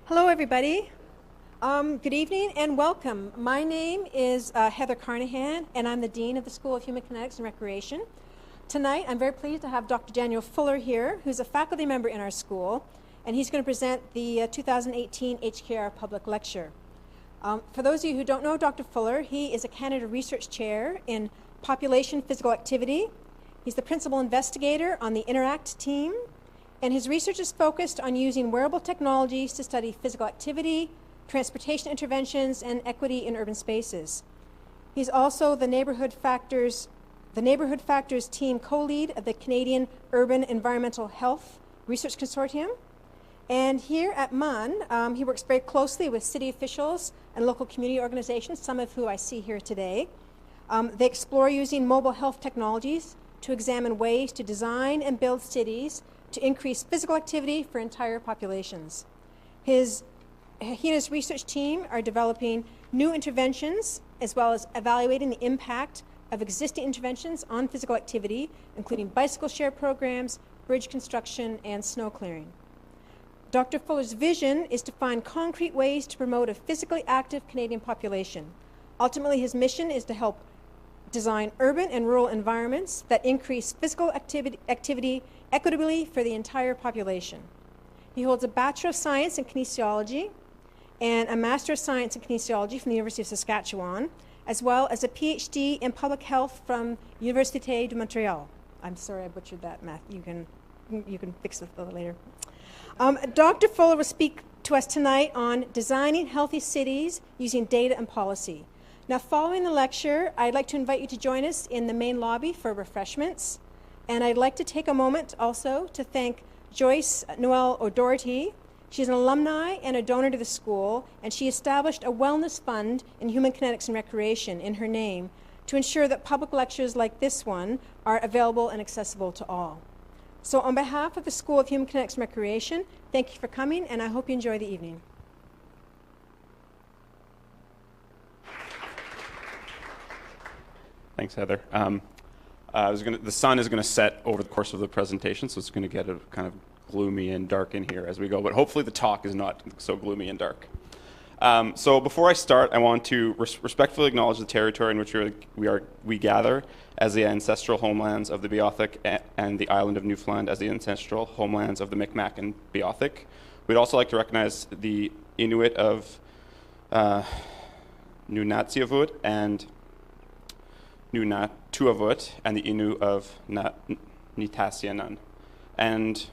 Hello, everybody. Good evening and welcome. My name is Heather Carnahan, and I'm the Dean of the School of Human Kinetics and Recreation. Tonight, I'm very pleased to have Dr. Daniel Fuller here, who's a faculty member in our school, and he's going to present the 2018 HKR Public Lecture. For those of you who don't know Dr. Fuller, he is a Canada Research Chair in Population Physical Activity. He's the Principal Investigator on the Interact team, and his research is focused on using wearable technologies to study physical activity, transportation interventions, and equity in urban spaces. He's also the Neighborhood Factors team co-lead of the Canadian Urban Environmental Health Research Consortium. And here at MUN, he works very closely with city officials and local community organizations, some of who I see here today. They explore using mobile health technologies to examine ways to design and build cities to increase physical activity for entire populations. He and his research team are developing new interventions as well as evaluating the impact of existing interventions on physical activity, including bicycle share programs, bridge construction, and snow clearing. Dr. Fuller's vision is to find concrete ways to promote a physically active Canadian population. Ultimately, his mission is to help design urban and rural environments that increase physical activity equitably for the entire population. He holds a Bachelor of Science in Kinesiology and a Master of Science in Kinesiology from the University of Saskatchewan, as well as a PhD in Public Health from Université de Montréal. I'm sorry I butchered that math. You can fix it later. Dr. Fuller will speak to us tonight on designing healthy cities using data and policy. Now, following the lecture, I'd like to invite you to join us in the main lobby for refreshments. And I'd like to take a moment also to thank Joyce, Noel, or Doherty. She's an alumni and a donor to the school, and she established a wellness fund in human kinetics and recreation in her name to ensure that public lectures like this one are available and accessible to all. So on behalf of the School of Human Kinetics and Recreation, thank you for coming, and I hope you enjoy the evening. Thanks, Heather. The sun is going to set over the course of the presentation, so it's going to get a kind of gloomy and dark in here as we go, but hopefully the talk is not so gloomy and dark. So before I start, I want to respectfully acknowledge the territory in which we gather as the ancestral homelands of the Beothuk and the island of Newfoundland as the ancestral homelands of the Micmac and Beothuk. We'd also like to recognize the Inuit of Nunatsiavut and Nunatuavut and the Innu of Nitassianan and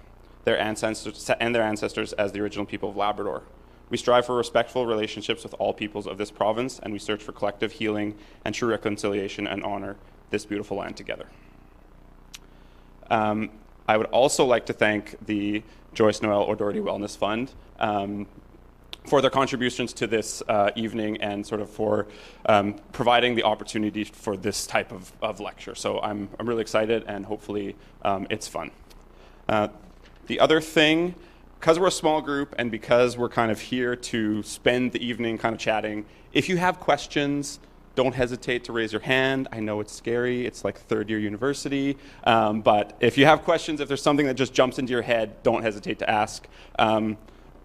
their ancestors as the original people of Labrador. We strive for respectful relationships with all peoples of this province, and we search for collective healing and true reconciliation and honor this beautiful land together. I would also like to thank the Joyce, Noel, or Doherty Wellness Fund for their contributions to this evening and sort of for providing the opportunity for this type of lecture. So I'm really excited, and hopefully it's fun. The other thing, because we're a small group and because we're kind of here to spend the evening kind of chatting, if you have questions, don't hesitate to raise your hand. I know it's scary. It's like third year university. But if you have questions, if there's something that just jumps into your head, don't hesitate to ask.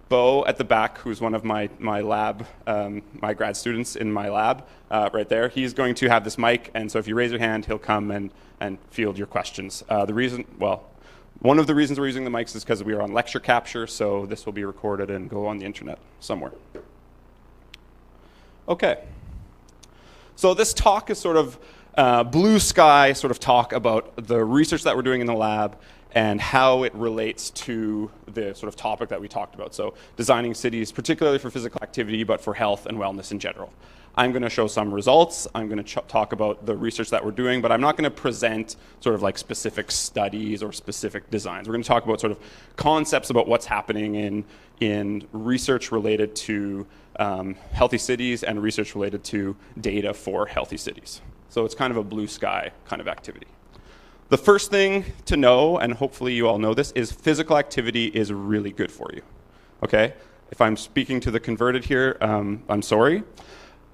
Bo at the back, who's one of my lab, my grad students in my lab, right there, he's going to have this mic, and so if you raise your hand, he'll come and field your questions. One of the reasons we're using the mics is because we are on lecture capture, so this will be recorded and go on the internet somewhere. Okay. So this talk is sort of blue sky sort of talk about the research that we're doing in the lab and how it relates to the sort of topic that we talked about. So designing cities, particularly for physical activity, but for health and wellness in general. I'm going to show some results. I'm going to talk about the research that we're doing, but I'm not going to present sort of like specific studies or specific designs. We're going to talk about sort of concepts about what's happening in research related to healthy cities and research related to data for healthy cities. So it's kind of a blue sky kind of activity. The first thing to know, and hopefully you all know this, is physical activity is really good for you. Okay? If I'm speaking to the converted here, I'm sorry.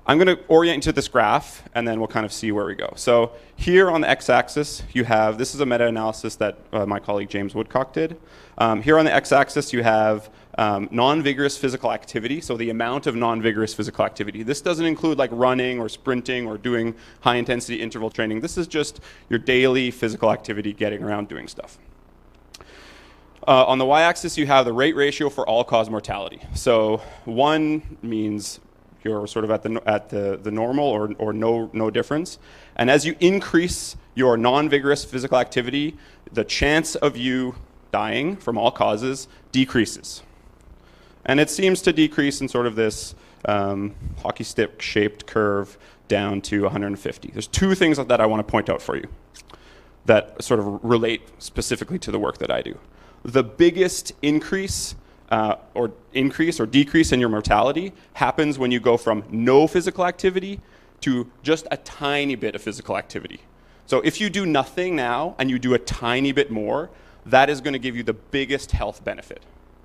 I'm going to orient to this graph, and then we'll kind of see where we go. So here on the x-axis, you have, this is a meta-analysis that my colleague James Woodcock did. Here on the x-axis, you have non-vigorous physical activity, so the amount of non-vigorous physical activity. This doesn't include like running or sprinting or doing high-intensity interval training. This is just your daily physical activity, getting around doing stuff. On the y-axis, you have the rate ratio for all-cause mortality. So 1 means you're sort of at the normal or no difference. And as you increase your non-vigorous physical activity, the chance of you dying from all causes decreases. And it seems to decrease in sort of this hockey stick shaped curve down to 150. There's 2 things that I want to point out for you that sort of relate specifically to the work that I do. The biggest increase or decrease in your mortality happens when you go from no physical activity to just a tiny bit of physical activity. So if you do nothing now and you do a tiny bit more, that is going to give you the biggest health benefit,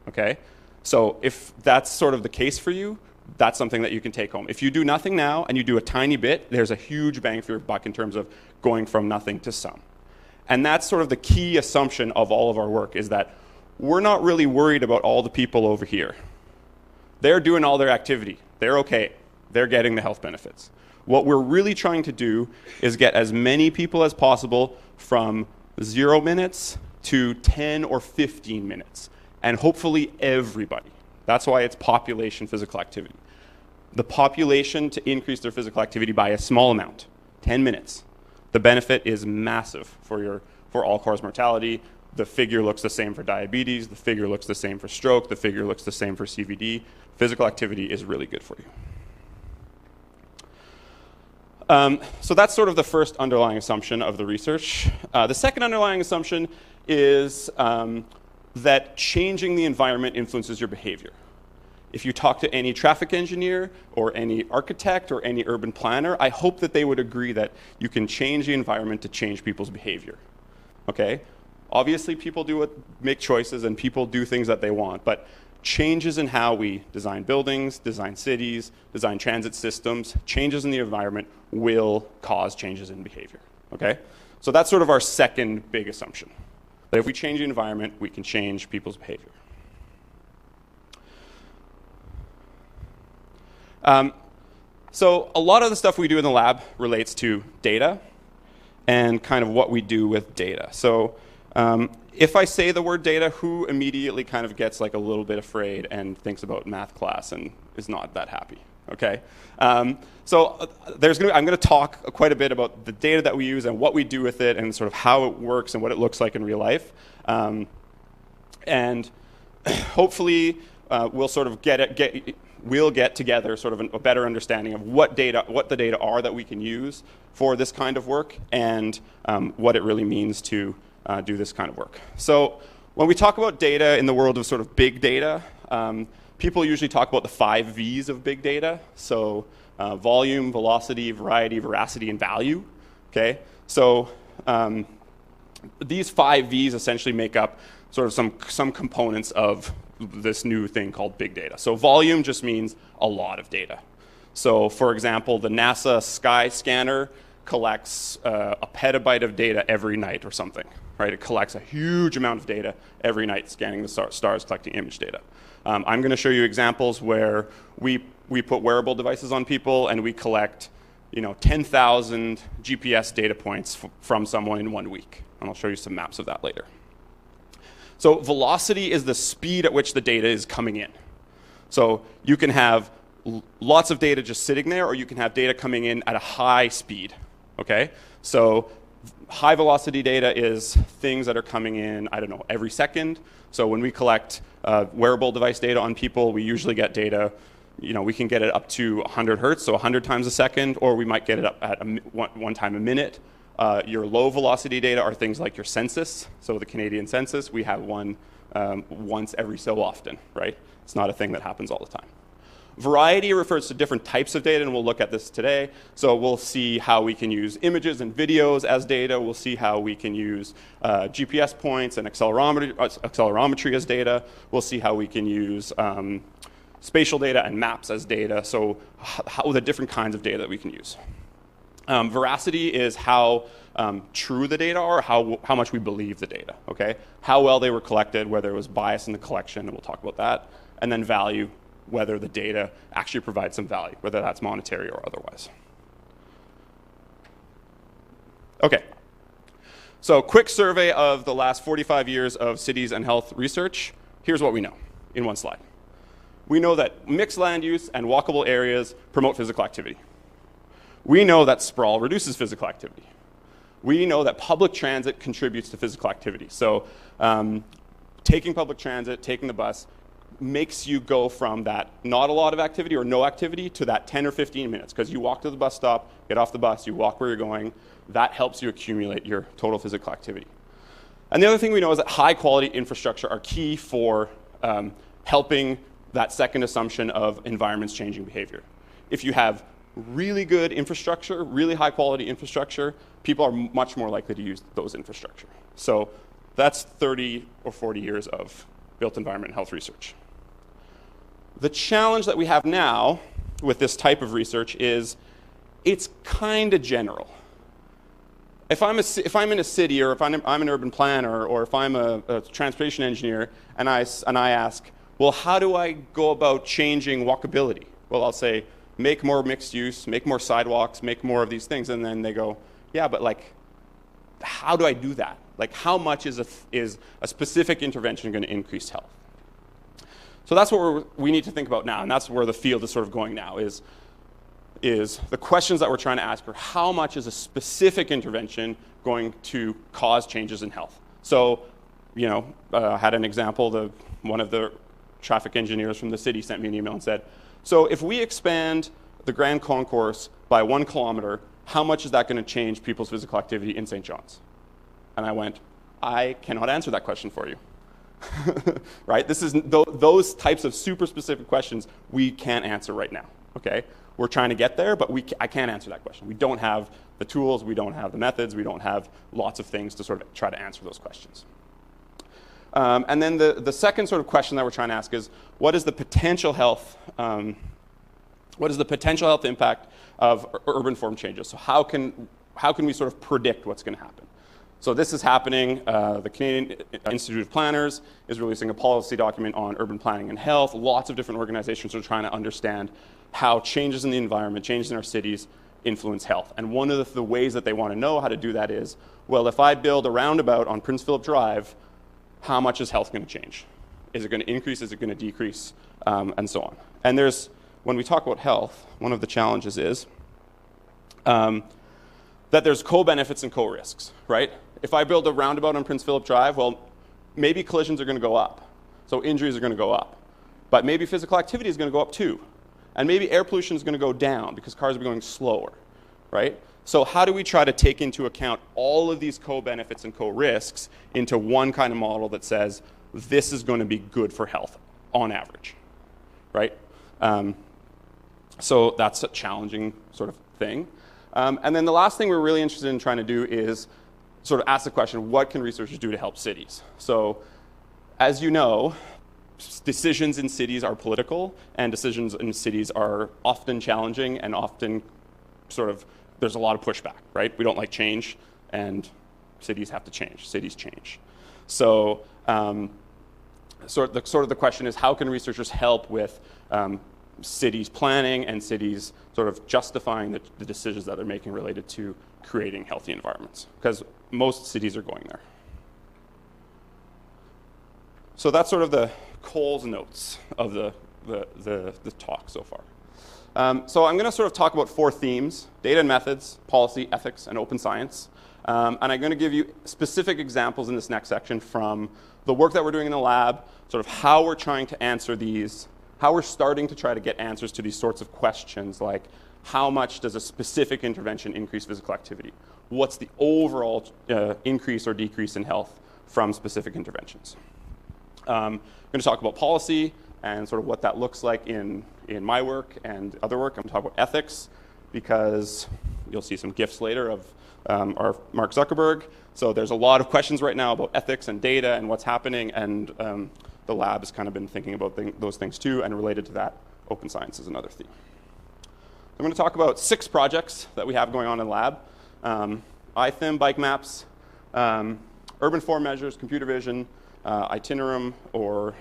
okay? So if that's sort of the case for you, that's something that you can take home. If you do nothing now and you do a tiny bit, there's a huge bang for your buck in terms of going from nothing to some. And that's sort of the key assumption of all of our work, is that we're not really worried about all the people over here. They're doing all their activity. They're okay. They're getting the health benefits. What we're really trying to do is get as many people as possible from 0 minutes to 10 or 15 minutes, and hopefully everybody. That's why it's population physical activity. The population to increase their physical activity by a small amount, 10 minutes. The benefit is massive for all-cause mortality. The figure looks the same for diabetes. The figure looks the same for stroke. The figure looks the same for CVD. Physical activity is really good for you. So that's sort of the first underlying assumption of the research. The second underlying assumption is that changing the environment influences your behavior. If you talk to any traffic engineer or any architect or any urban planner, I hope that they would agree that you can change the environment to change people's behavior, okay? Obviously, people make choices and people do things that they want, but changes in how we design buildings, design cities, design transit systems, changes in the environment will cause changes in behavior, okay? So that's sort of our second big assumption, that if we change the environment, we can change people's behavior. So a lot of the stuff we do in the lab relates to data and kind of what we do with data. So if I say the word data, who immediately kind of gets like a little bit afraid and thinks about math class and is not that happy? Okay. So I'm going to talk quite a bit about the data that we use and what we do with it and sort of how it works and what it looks like in real life. And hopefully we'll sort of we'll get together sort of a better understanding of what the data are that we can use for this kind of work and what it really means to do this kind of work. So when we talk about data in the world of sort of big data, people usually talk about the 5 V's of big data. So volume, velocity, variety, veracity, and value. Okay, so these 5 V's essentially make up sort of some components of this new thing called big data. So volume just means a lot of data. So for example, the NASA Sky Scanner collects a petabyte of data every night or something, right? It collects a huge amount of data every night, scanning the stars, collecting image data. I'm going to show you examples where we put wearable devices on people and we collect 10,000 GPS data points from someone in 1 week. And I'll show you some maps of that later. So velocity is the speed at which the data is coming in. So you can have lots of data just sitting there, or you can have data coming in at a high speed, okay? So high velocity data is things that are coming in, I don't know, every second. So when we collect wearable device data on people, we usually get data, we can get it up to 100 hertz, so 100 times a second, or we might get it up at one time a minute. Your low velocity data are things like your census. So the Canadian census, we have one once every so often, right? It's not a thing that happens all the time. Variety refers to different types of data, and we'll look at this today. So we'll see how we can use images and videos as data. We'll see how we can use GPS points and accelerometry as data. We'll see how we can use spatial data and maps as data, so how the different kinds of data that we can use. Veracity is how true the data are, how much we believe the data, okay? How well they were collected, whether it was bias in the collection, and we'll talk about that. And then value, whether the data actually provides some value, whether that's monetary or otherwise. Okay, so quick survey of the last 45 years of cities and health research. Here's what we know in one slide. We know that mixed land use and walkable areas promote physical activity. We know that sprawl reduces physical activity. We know that public transit contributes to physical activity. So taking public transit, taking the bus, makes you go from that not a lot of activity or no activity to that 10 or 15 minutes, because you walk to the bus stop, get off the bus, you walk where you're going. That helps you accumulate your total physical activity. And the other thing we know is that high quality infrastructure are key for helping that second assumption of environments changing behavior. If you have really good infrastructure, really high quality infrastructure, people are much more likely to use those infrastructure. So that's 30 or 40 years of built environment and health research. The challenge that we have now with this type of research is it's kind of general. If I'm in a city, or if I'm an urban planner, or if I'm a transportation engineer, and I ask, well, how do I go about changing walkability? Well, I'll say, make more mixed use, make more sidewalks, make more of these things. And then they go, yeah, but like, how do I do that? Like, how much is a specific intervention going to increase health? So that's what we need to think about now, and that's where the field is sort of going now, is the questions that we're trying to ask are, how much is a specific intervention going to cause changes in health? So, I had an example, one of the traffic engineers from the city sent me an email and said, so if we expand the Grand Concourse by 1 kilometer, how much is that going to change people's physical activity in St. John's? And I went, I cannot answer that question for you. Right? This is those types of super specific questions we can't answer right now. Okay? We're trying to get there, but I can't answer that question. We don't have the tools, we don't have the methods, we don't have lots of things to sort of try to answer those questions. And then the second sort of question that we're trying to ask is, what is the potential health impact of urban form changes? So how can we sort of predict what's going to happen? So this is happening. The Canadian Institute of Planners is releasing a policy document on urban planning and health. Lots of different organizations are trying to understand how changes in the environment, changes in our cities, influence health. And one of the ways that they want to know how to do that is, well, if I build a roundabout on Prince Philip Drive, how much is health going to change? Is it going to increase? Is it going to decrease? And so on. And when we talk about health, one of the challenges is that there's co-benefits and co-risks, right? If I build a roundabout on Prince Philip Drive, well, maybe collisions are going to go up. So injuries are going to go up. But maybe physical activity is going to go up too. And maybe air pollution is going to go down because cars are going slower, right? So how do we try to take into account all of these co-benefits and co-risks into one kind of model that says this is going to be good for health on average, right? So that's a challenging sort of thing. And then the last thing we're really interested in trying to do is sort of ask the question, what can researchers do to help cities? So as you know, decisions in cities are political, and decisions in cities are often challenging and often sort of, there's a lot of pushback, right? We don't like change, and cities have to change. Cities change. So sort of the question is, how can researchers help with cities planning and cities sort of justifying the decisions that they're making related to creating healthy environments? Because most cities are going there. So that's sort of the Cole's notes of the talk so far. So I'm going to sort of talk about 4 themes: data and methods, policy, ethics, and open science. And I'm going to give you specific examples in this next section from the work that we're doing in the lab, sort of how we're trying to answer these, how we're starting to try to get answers to these sorts of questions, like how much does a specific intervention increase physical activity? What's the overall increase or decrease in health from specific interventions? I'm going to talk about policy and sort of what that looks like in my work and other work. I'm going to talk about ethics, because you'll see some GIFs later of our Mark Zuckerberg. So there's a lot of questions right now about ethics and data and what's happening, and the lab has kind of been thinking about those things too, and related to that, open science is another theme. I'm going to talk about 6 projects that we have going on in the lab. ITHM, bike maps, urban form measures, computer vision, itinerum, or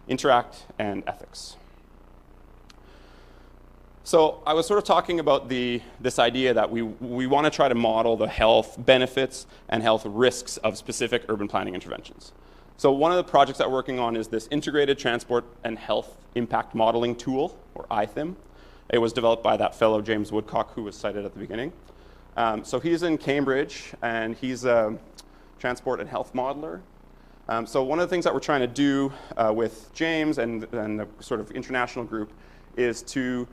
interact, and ethics. So I was sort of talking about this idea that we want to try to model the health benefits and health risks of specific urban planning interventions. So one of the projects that we're working on is this Integrated Transport and Health Impact Modeling Tool, or ITHM. It was developed by that fellow James Woodcock, who was cited at the beginning. So he's in Cambridge, and he's a transport and health modeler. So one of the things that we're trying to do with James and the sort of international group is to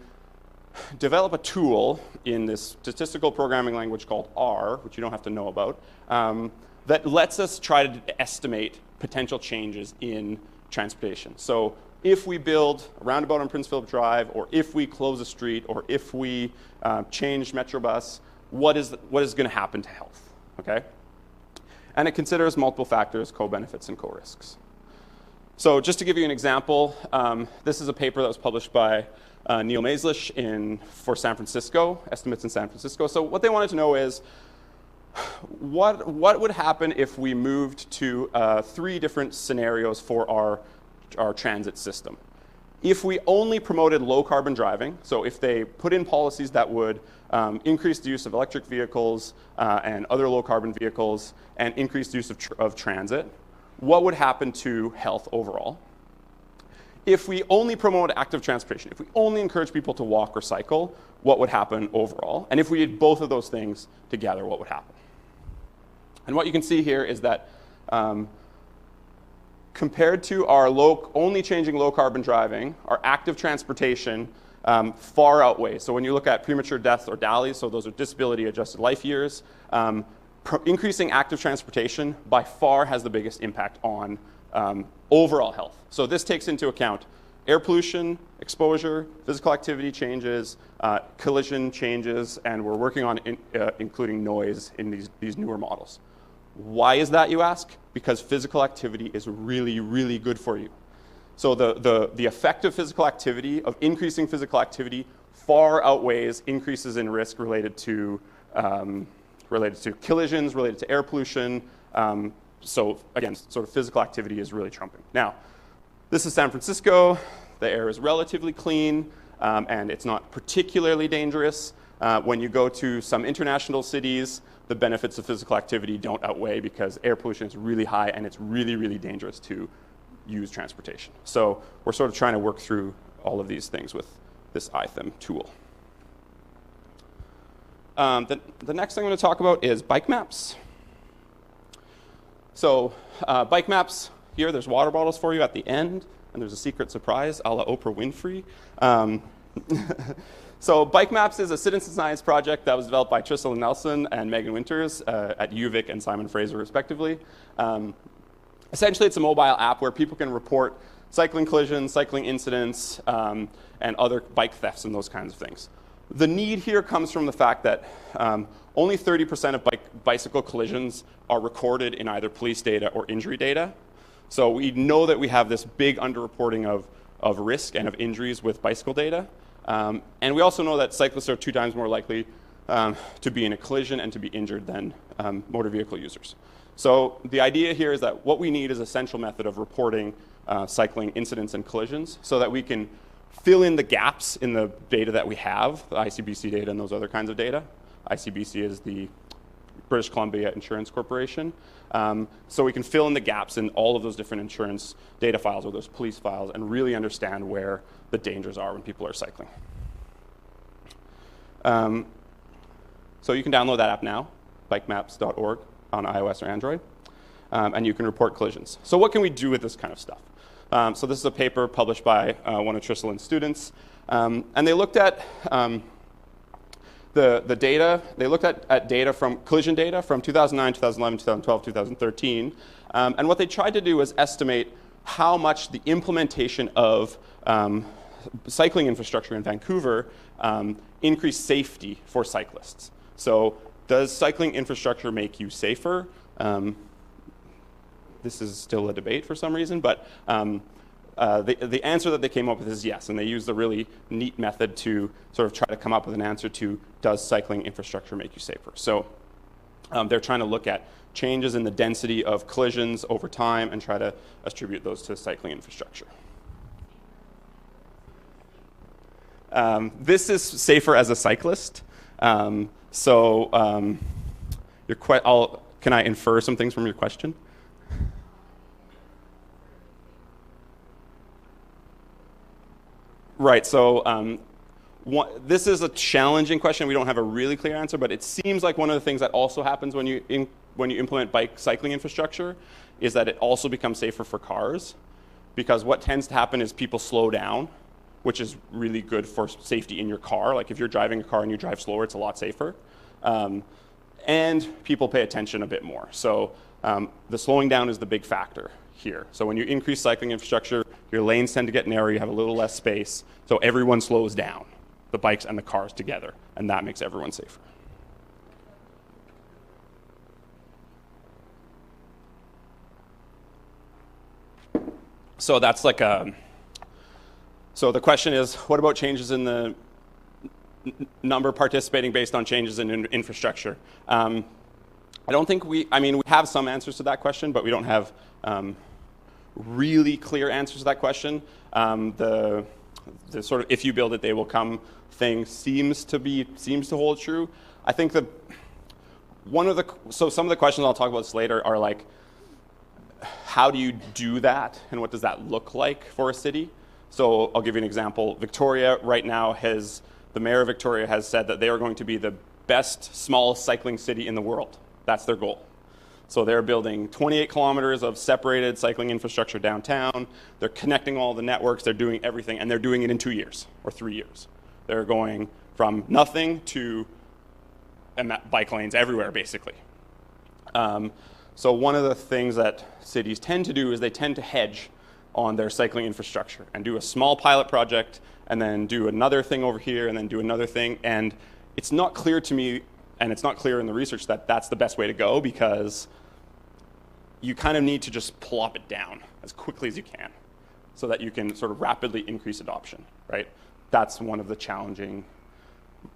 develop a tool in this statistical programming language called R, which you don't have to know about, that lets us try to estimate potential changes in transportation. So if we build a roundabout on Prince Philip Drive, or if we close a street, or if we change Metrobus, what is going to happen to health, okay? And it considers multiple factors, co-benefits and co-risks. So just to give you an example, this is a paper that was published by Neil Maislish for San Francisco, estimates in San Francisco. So what they wanted to know is, what would happen if we moved to 3 different scenarios for our transit system? If we only promoted low carbon driving, so if they put in policies that would increase the use of electric vehicles and other low carbon vehicles and increase the use of transit, what would happen to health overall? If we only promote active transportation, if we only encourage people to walk or cycle, what would happen overall? And if we did both of those things together, what would happen? And what you can see here is that compared to our only changing low carbon driving, our active transportation far outweighs. So when you look at premature death or DALYs, so those are disability adjusted life years, increasing active transportation by far has the biggest impact on overall health. So this takes into account air pollution, exposure, physical activity changes, collision changes, and we're working on including noise in these newer models. Why is that, you ask? Because physical activity is really, really good for you. So the effect of physical activity, of increasing physical activity, far outweighs increases in risk related to collisions, related to air pollution. So again, sort of physical activity is really trumping. Now, this is San Francisco. The air is relatively clean, and it's not particularly dangerous. When you go to some international cities, the benefits of physical activity don't outweigh because air pollution is really high and it's really, really dangerous to use transportation. So we're sort of trying to work through all of these things with this ITHM tool. The next thing I'm going to talk about is bike maps. So bike maps, here there's water bottles for you at the end, and there's a secret surprise a la Oprah Winfrey. So bike maps is a citizen science project that was developed by Tristan Nelson and Megan Winters at UVic and Simon Fraser respectively. Essentially it's a mobile app where people can report cycling collisions, cycling incidents, and other bike thefts and those kinds of things. The need here comes from the fact that only 30% of bicycle collisions are recorded in either police data or injury data. So we know that we have this big underreporting of risk and of injuries with bicycle data. And we also know that cyclists are 2 times more likely to be in a collision and to be injured than motor vehicle users. So the idea here is that what we need is a central method of reporting cycling incidents and collisions so that we can fill in the gaps in the data that we have, the ICBC data and those other kinds of data. ICBC is the British Columbia Insurance Corporation. So we can fill in the gaps in all of those different insurance data files or those police files and really understand where the dangers are when people are cycling. So you can download that app now, bikemaps.org on iOS or Android, and you can report collisions. So what can we do with this kind of stuff? So this is a paper published by one of Trislan's students, and they looked at the data. They looked at data from collision data from 2009, 2011, 2012, 2013, and what they tried to do was estimate how much the implementation of cycling infrastructure in Vancouver increased safety for cyclists. So does cycling infrastructure make you safer? this is still a debate for some reason, but the answer that they came up with is yes, and they used a really neat method to sort of try to come up with an answer to, does cycling infrastructure make you safer? So they're trying to look at changes in the density of collisions over time and try to attribute those to cycling infrastructure. This is safer as a cyclist. Can I infer some things from your question? Right, so this is a challenging question. We don't have a really clear answer, but it seems like one of the things that also happens when you implement bike cycling infrastructure is that it also becomes safer for cars, because what tends to happen is people slow down, which is really good for safety in your car. Like if you're driving a car and you drive slower, it's a lot safer. And people pay attention a bit more. So the slowing down is the big factor here. So when you increase cycling infrastructure, your lanes tend to get narrower, you have a little less space, so everyone slows down, the bikes and the cars together, and that makes everyone safer. So that's like so the question is, what about changes in the number participating based on changes in infrastructure? I don't think we have some answers to that question, but we don't have really clear answers to that question. The sort of if you build it, they will come thing seems to hold true. I think some of the questions I'll talk about this later are like, how do you do that, and what does that look like for a city? So I'll give you an example. Victoria right now the mayor of Victoria has said that they are going to be the best smallest cycling city in the world. That's their goal. So they're building 28 kilometers of separated cycling infrastructure downtown. They're connecting all the networks. They're doing everything, and they're doing it in 2 years or 3 years. They're going from nothing to bike lanes everywhere, basically. So one of the things that cities tend to do is they tend to hedge on their cycling infrastructure and do a small pilot project and then do another thing over here and then do another thing. And it's not clear to me, and it's not clear in the research, that that's the best way to go, because you kind of need to just plop it down as quickly as you can so that you can sort of rapidly increase adoption, right? That's one of the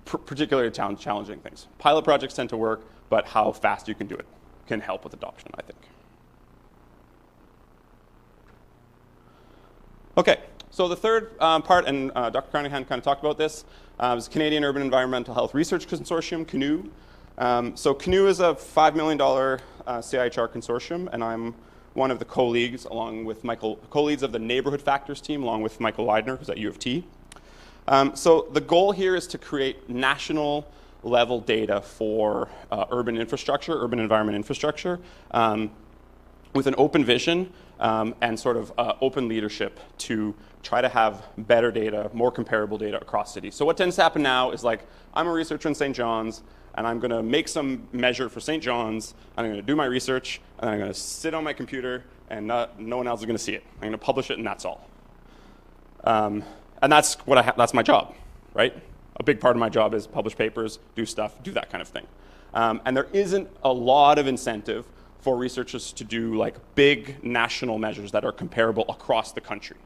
particularly challenging things. Pilot projects tend to work, but how fast you can do it can help with adoption, I think. Okay, so the third part, and Dr. Carnahan kind of talked about this, is Canadian Urban Environmental Health Research Consortium, Canoe. So Canoe is a $5 million CIHR consortium, and I'm one of the co-leads co-leads of the Neighborhood Factors team, along with Michael Wagener, who's at U of T. So the goal here is to create national level data for urban environment infrastructure, with an open vision and sort of open leadership to try to have better data, more comparable data across cities. So what tends to happen now is, like, I'm a researcher in St. John's, and I'm going to make some measure for St. John's, and I'm going to do my research, and I'm going to sit on my computer, and no one else is going to see it. I'm going to publish it, and that's all. And that's that's my job, right? A big part of my job is publish papers, do stuff, do that kind of thing. And there isn't a lot of incentive for researchers to do like big national measures that are comparable across the country.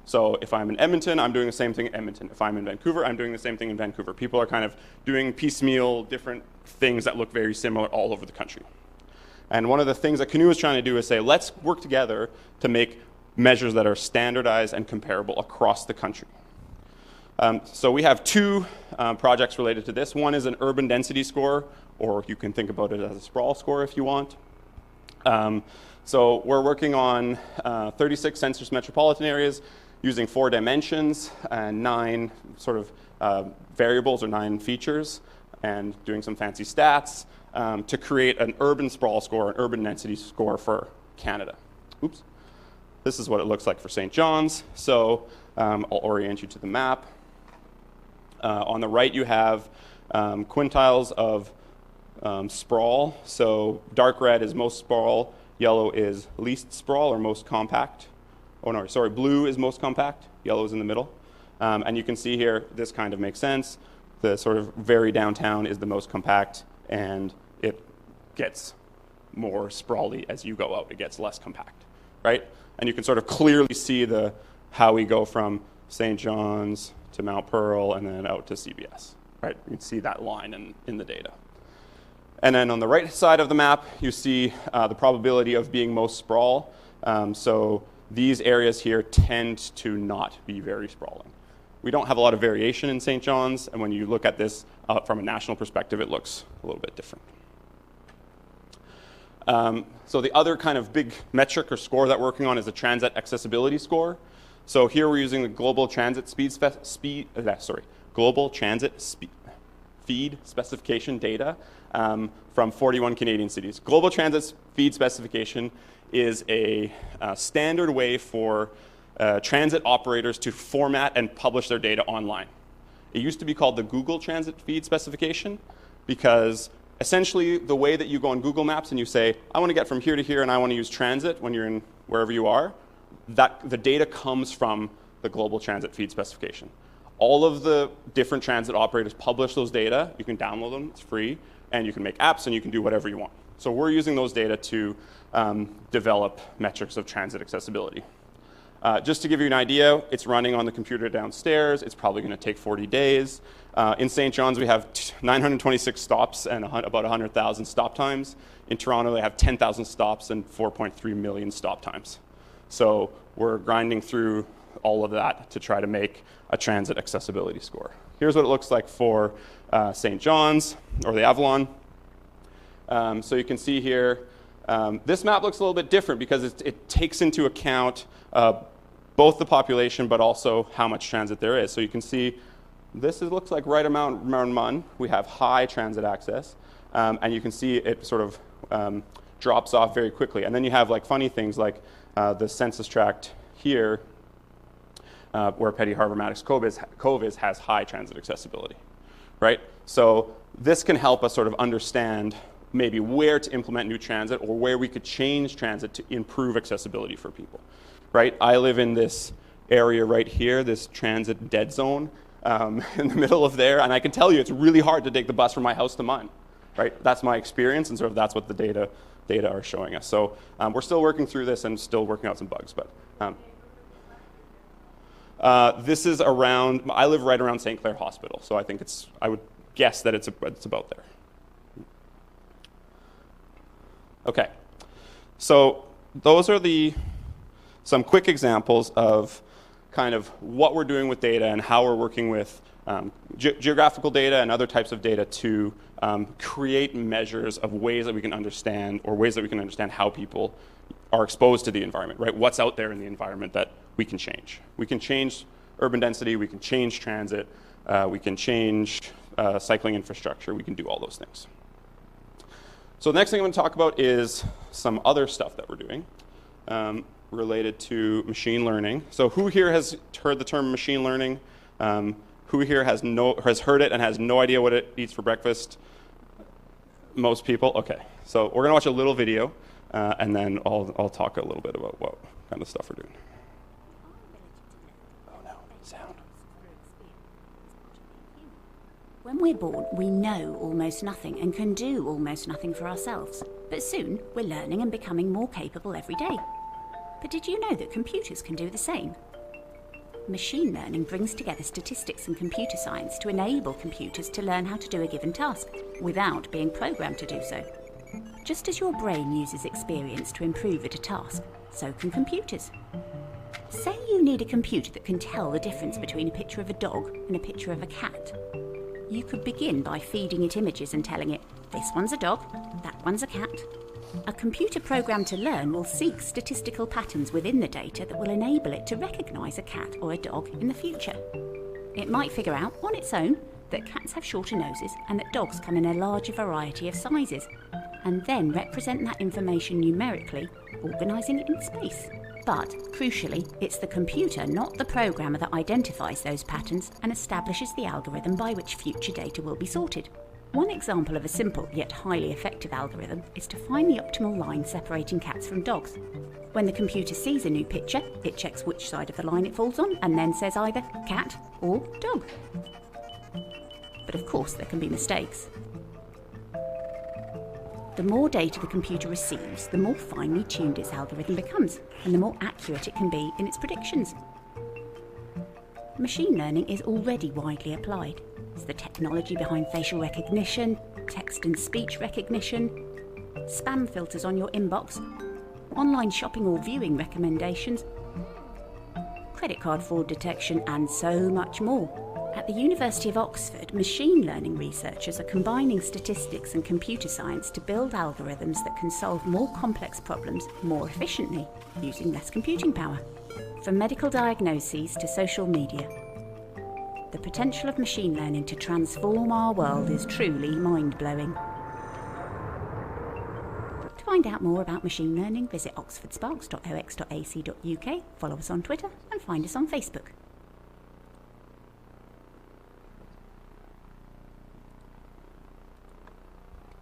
So if I'm in Edmonton, I'm doing the same thing in Edmonton. If I'm in Vancouver, I'm doing the same thing in Vancouver. People are kind of doing piecemeal different things that look very similar all over the country. And one of the things that Canoe is trying to do is say, let's work together to make measures that are standardized and comparable across the country. So we have two projects related to this. One is an urban density score, or you can think about it as a sprawl score if you want. So we're working on 36 census metropolitan areas using 4 dimensions and 9 sort of variables or 9 features, and doing some fancy stats to create an urban sprawl score, an urban density score for Canada. Oops. This is what it looks like for St. John's. So I'll orient you to the map. On the right, you have quintiles of sprawl. So dark red is most sprawl, yellow is least sprawl or most compact. Oh no, sorry, blue is most compact, yellow is in the middle. And you can see here, this kind of makes sense. The sort of very downtown is the most compact, and it gets more sprawly as you go out. It gets less compact, right? And you can sort of clearly see how we go from St. John's to Mount Pearl and then out to CBS, right? You can see that line in the data. And then on the right side of the map, you see the probability of being most sprawl. So these areas here tend to not be very sprawling. We don't have a lot of variation in St. John's, and when you look at this from a national perspective, it looks a little bit different. So the other kind of big metric or score that we're working on is the transit accessibility score. So here we're using the global transit feed specification data from 41 Canadian cities. Global transit feed specification is a standard way for transit operators to format and publish their data online. It used to be called the Google Transit Feed Specification because essentially the way that you go on Google Maps and you say, I want to get from here to here and I want to use transit when you're in wherever you are, that the data comes from the Global Transit Feed Specification. All of the different transit operators publish those data. You can download them, it's free, and you can make apps and you can do whatever you want. So we're using those data to develop metrics of transit accessibility. Just to give you an idea, it's running on the computer downstairs. It's probably going to take 40 days. In St. John's, we have 926 stops and about 100,000 stop times. In Toronto, they have 10,000 stops and 4.3 million stop times. So we're grinding through all of that to try to make a transit accessibility score. Here's what it looks like for St. John's or the Avalon. So you can see here, this map looks a little bit different because it takes into account both the population but also how much transit there is. So you can see this looks like right around Munn. We have high transit access, and you can see it sort of drops off very quickly. And then you have like funny things like the census tract here, where Petty Harbor Maddox Cove is, has high transit accessibility, right? So this can help us sort of understand maybe where to implement new transit or where we could change transit to improve accessibility for people, right? I live in this area right here, this transit dead zone in the middle of there, and I can tell you it's really hard to take the bus from my house to mine, right? That's my experience, and sort of that's what the data are showing us. So we're still working through this and still working out some bugs, but this is around, I live right around St. Clair Hospital, so I think I would guess that it's about there. Okay, so those are some quick examples of kind of what we're doing with data and how we're working with geographical data and other types of data to create measures of ways that we can understand, or ways that we can understand how people are exposed to the environment, right? What's out there in the environment that we can change. We can change urban density, we can change transit, we can change cycling infrastructure, we can do all those things. So the next thing I'm going to talk about is some other stuff that we're doing related to machine learning. So who here has heard the term machine learning? Who here has heard it and has no idea what it eats for breakfast? Most people? Okay. So we're going to watch a little video, and then I'll talk a little bit about what kind of stuff we're doing. Oh no, sound. When we're born, we know almost nothing and can do almost nothing for ourselves. But soon, we're learning and becoming more capable every day. But did you know that computers can do the same? Machine learning brings together statistics and computer science to enable computers to learn how to do a given task without being programmed to do so. Just as your brain uses experience to improve at a task, so can computers. Say you need a computer that can tell the difference between a picture of a dog and a picture of a cat. You could begin by feeding it images and telling it, this one's a dog, that one's a cat. A computer programmed to learn will seek statistical patterns within the data that will enable it to recognise a cat or a dog in the future. It might figure out, on its own, that cats have shorter noses and that dogs come in a larger variety of sizes, and then represent that information numerically, organising it in space. But, crucially, it's the computer, not the programmer, that identifies those patterns and establishes the algorithm by which future data will be sorted. One example of a simple yet highly effective algorithm is to find the optimal line separating cats from dogs. When the computer sees a new picture, it checks which side of the line it falls on and then says either cat or dog. But of course there can be mistakes. The more data the computer receives, the more finely tuned its algorithm becomes, and the more accurate it can be in its predictions. Machine learning is already widely applied. It's the technology behind facial recognition, text and speech recognition, spam filters on your inbox, online shopping or viewing recommendations, credit card fraud detection, and so much more. At the University of Oxford, machine learning researchers are combining statistics and computer science to build algorithms that can solve more complex problems more efficiently, using less computing power. From medical diagnoses to social media, the potential of machine learning to transform our world is truly mind-blowing. To find out more about machine learning, visit oxfordsparks.ox.ac.uk, follow us on Twitter, and find us on Facebook.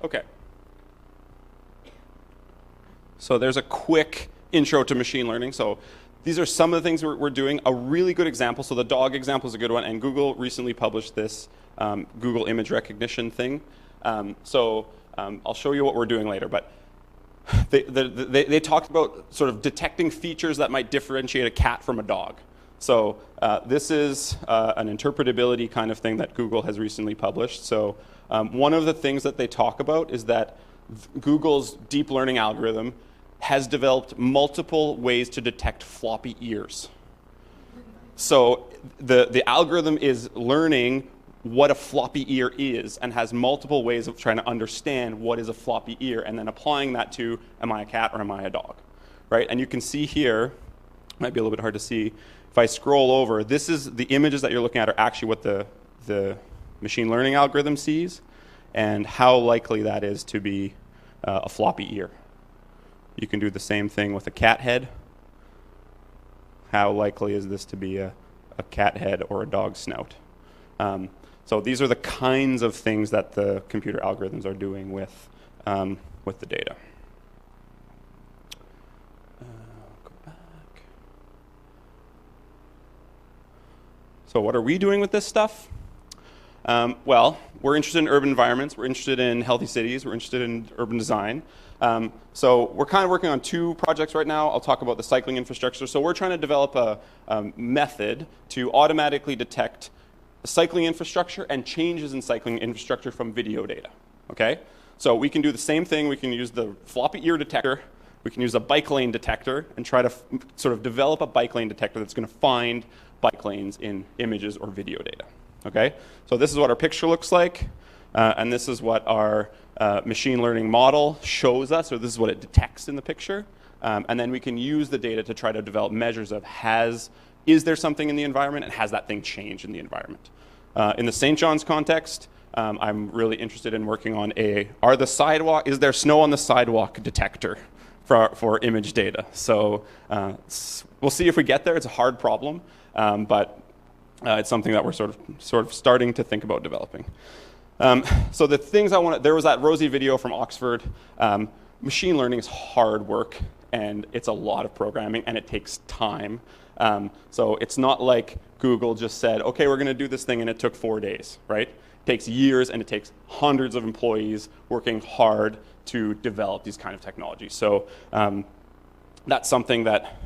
Okay. So there's a quick intro to machine learning. So these are some of the things we're doing. A really good example, so the dog example is a good one, and Google recently published this Google image recognition thing. I'll show you what we're doing later, but they talked about sort of detecting features that might differentiate a cat from a dog. So this is an interpretability kind of thing that Google has recently published. So one of the things that they talk about is that Google's deep learning algorithm has developed multiple ways to detect floppy ears. So the algorithm is learning what a floppy ear is and has multiple ways of trying to understand what is a floppy ear and then applying that to, am I a cat or am I a dog, right? And you can see here, might be a little bit hard to see, if I scroll over, this is the images that you're looking at are actually what the machine learning algorithm sees and how likely that is to be a floppy ear. You can do the same thing with a cat head. How likely is this to be a cat head or a dog snout? So these are the kinds of things that the computer algorithms are doing with the data. Go back. So what are we doing with this stuff? Well, we're interested in urban environments. We're interested in healthy cities. We're interested in urban design. So we're kind of working on two projects right now. I'll talk about the cycling infrastructure. So we're trying to develop a method to automatically detect cycling infrastructure and changes in cycling infrastructure from video data. Okay? So we can do the same thing. We can use the floppy ear detector. We can use a bike lane detector and try to sort of develop a bike lane detector that's going to find bike lanes in images or video data. Okay? So this is what our picture looks like. And this is what our machine learning model shows us, or this is what it detects in the picture. And then we can use the data to try to develop measures of is there something in the environment and has that thing changed in the environment. In the St. John's context, I'm really interested in working on is there snow on the sidewalk detector for image data. So we'll see if we get there. It's a hard problem, but it's something that we're sort of starting to think about developing. So the things there was that Rosie video from Oxford. Machine learning is hard work, and it's a lot of programming, and it takes time. So it's not like Google just said, okay, we're going to do this thing, and it took 4 days, right? It takes years, and it takes hundreds of employees working hard to develop these kind of technologies. So that's something that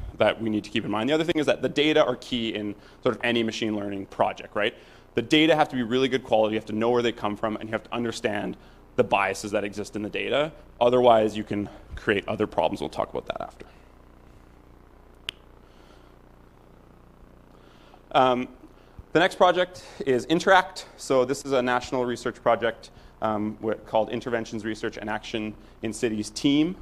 we need to keep in mind. The other thing is that the data are key in sort of any machine learning project, right? The data have to be really good quality. You have to know where they come from, and you have to understand the biases that exist in the data. Otherwise, you can create other problems. We'll talk about that after. The next project is Interact. So this is a national research project called Interventions, Research, and Action in Cities Team.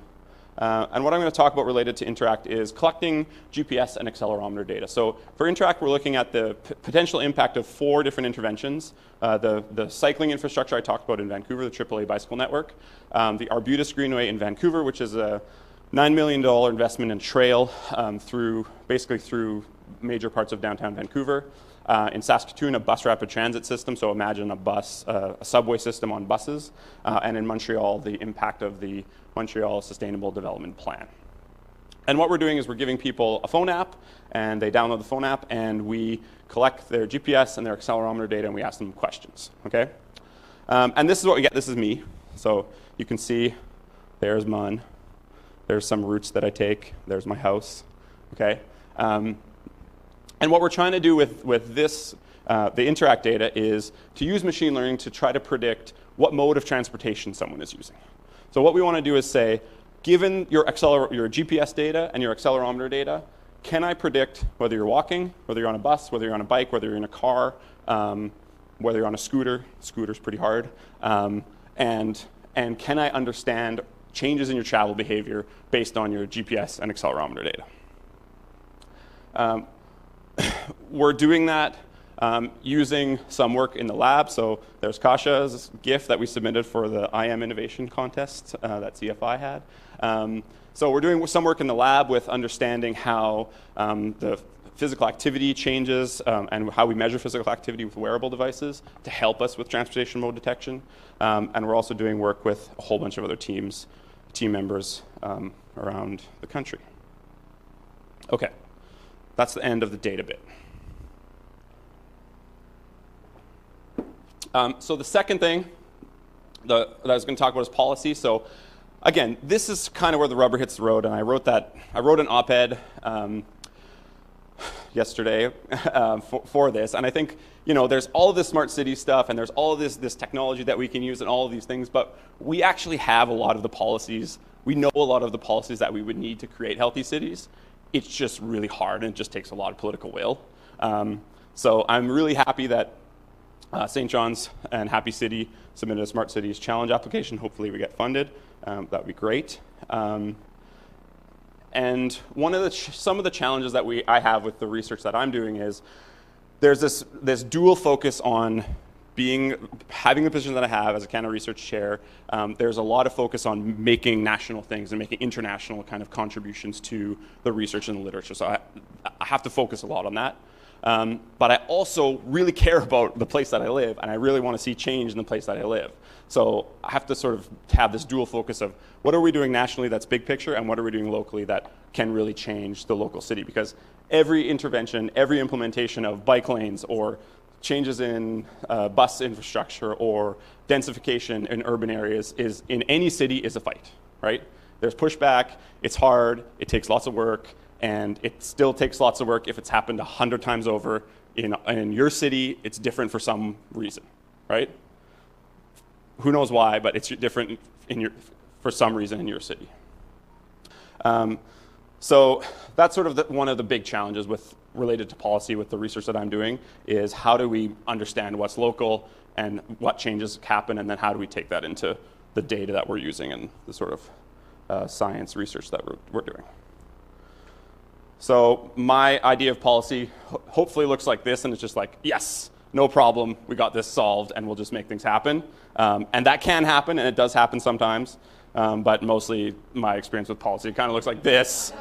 And what I'm going to talk about related to Interact is collecting GPS and accelerometer data. So for Interact, we're looking at the potential impact of 4 different interventions. The cycling infrastructure I talked about in Vancouver, the AAA bicycle network. The Arbutus Greenway in Vancouver, which is a $9 million investment in trail through major parts of downtown Vancouver. In Saskatoon, a bus rapid transit system, so imagine a subway system on buses. And in Montreal, the impact of the Montreal Sustainable Development Plan. And what we're doing is we're giving people a phone app, and they download the phone app, and we collect their GPS and their accelerometer data, and we ask them questions, okay? And this is what we get. This is me. So you can see There's Mun. There's some routes that I take. There's my house. Okay. And what we're trying to do with this, the Interact data, is to use machine learning to try to predict what mode of transportation someone is using. So what we want to do is say, given your GPS data and your accelerometer data, can I predict whether you're walking, whether you're on a bus, whether you're on a bike, whether you're in a car, whether you're on a scooter? Scooter's pretty hard. And can I understand changes in your travel behavior based on your GPS and accelerometer data? We're doing that using some work in the lab. So there's Kasha's GIF that we submitted for the IM Innovation Contest that CFI had. So we're doing some work in the lab with understanding how the physical activity changes and how we measure physical activity with wearable devices to help us with transportation mode detection. And we're also doing work with a whole bunch of other team members around the country. Okay, that's the end of the data bit. So the second thing that I was going to talk about is policy. So again, this is kind of where the rubber hits the road, and I wrote an op-ed yesterday for this, and I think, you know, there's all of this smart city stuff, and there's all of this technology that we can use and all of these things, but we actually have a lot of the policies. We know a lot of the policies that we would need to create healthy cities. It's just really hard, and it just takes a lot of political will. So I'm really happy that St. John's and Happy City submitted a Smart Cities Challenge application. Hopefully we get funded. That would be great. And one of some of the challenges that I have with the research that I'm doing is there's this dual focus on having the position that I have as a Canoe Research Chair. There's a lot of focus on making national things and making international kind of contributions to the research and the literature. So I have to focus a lot on that. But I also really care about the place that I live, and I really want to see change in the place that I live. So I have to sort of have this dual focus of what are we doing nationally that's big picture, and what are we doing locally that can really change the local city? Because every intervention, every implementation of bike lanes or changes in bus infrastructure or densification in urban areas in any city is a fight, right? There's pushback, it's hard, it takes lots of work, and it still takes lots of work if it's happened 100 times over. In your city, it's different for some reason, right? Who knows why, but it's different for some reason in your city. So that's sort of one of the big challenges related to policy with the research that I'm doing is how do we understand what's local and what changes happen, and then how do we take that into the data that we're using and the sort of science research that we're doing. So my idea of policy hopefully looks like this, and it's just like, yes, no problem, we got this solved, and we'll just make things happen. And that can happen, and it does happen sometimes, but mostly my experience with policy kind of looks like this,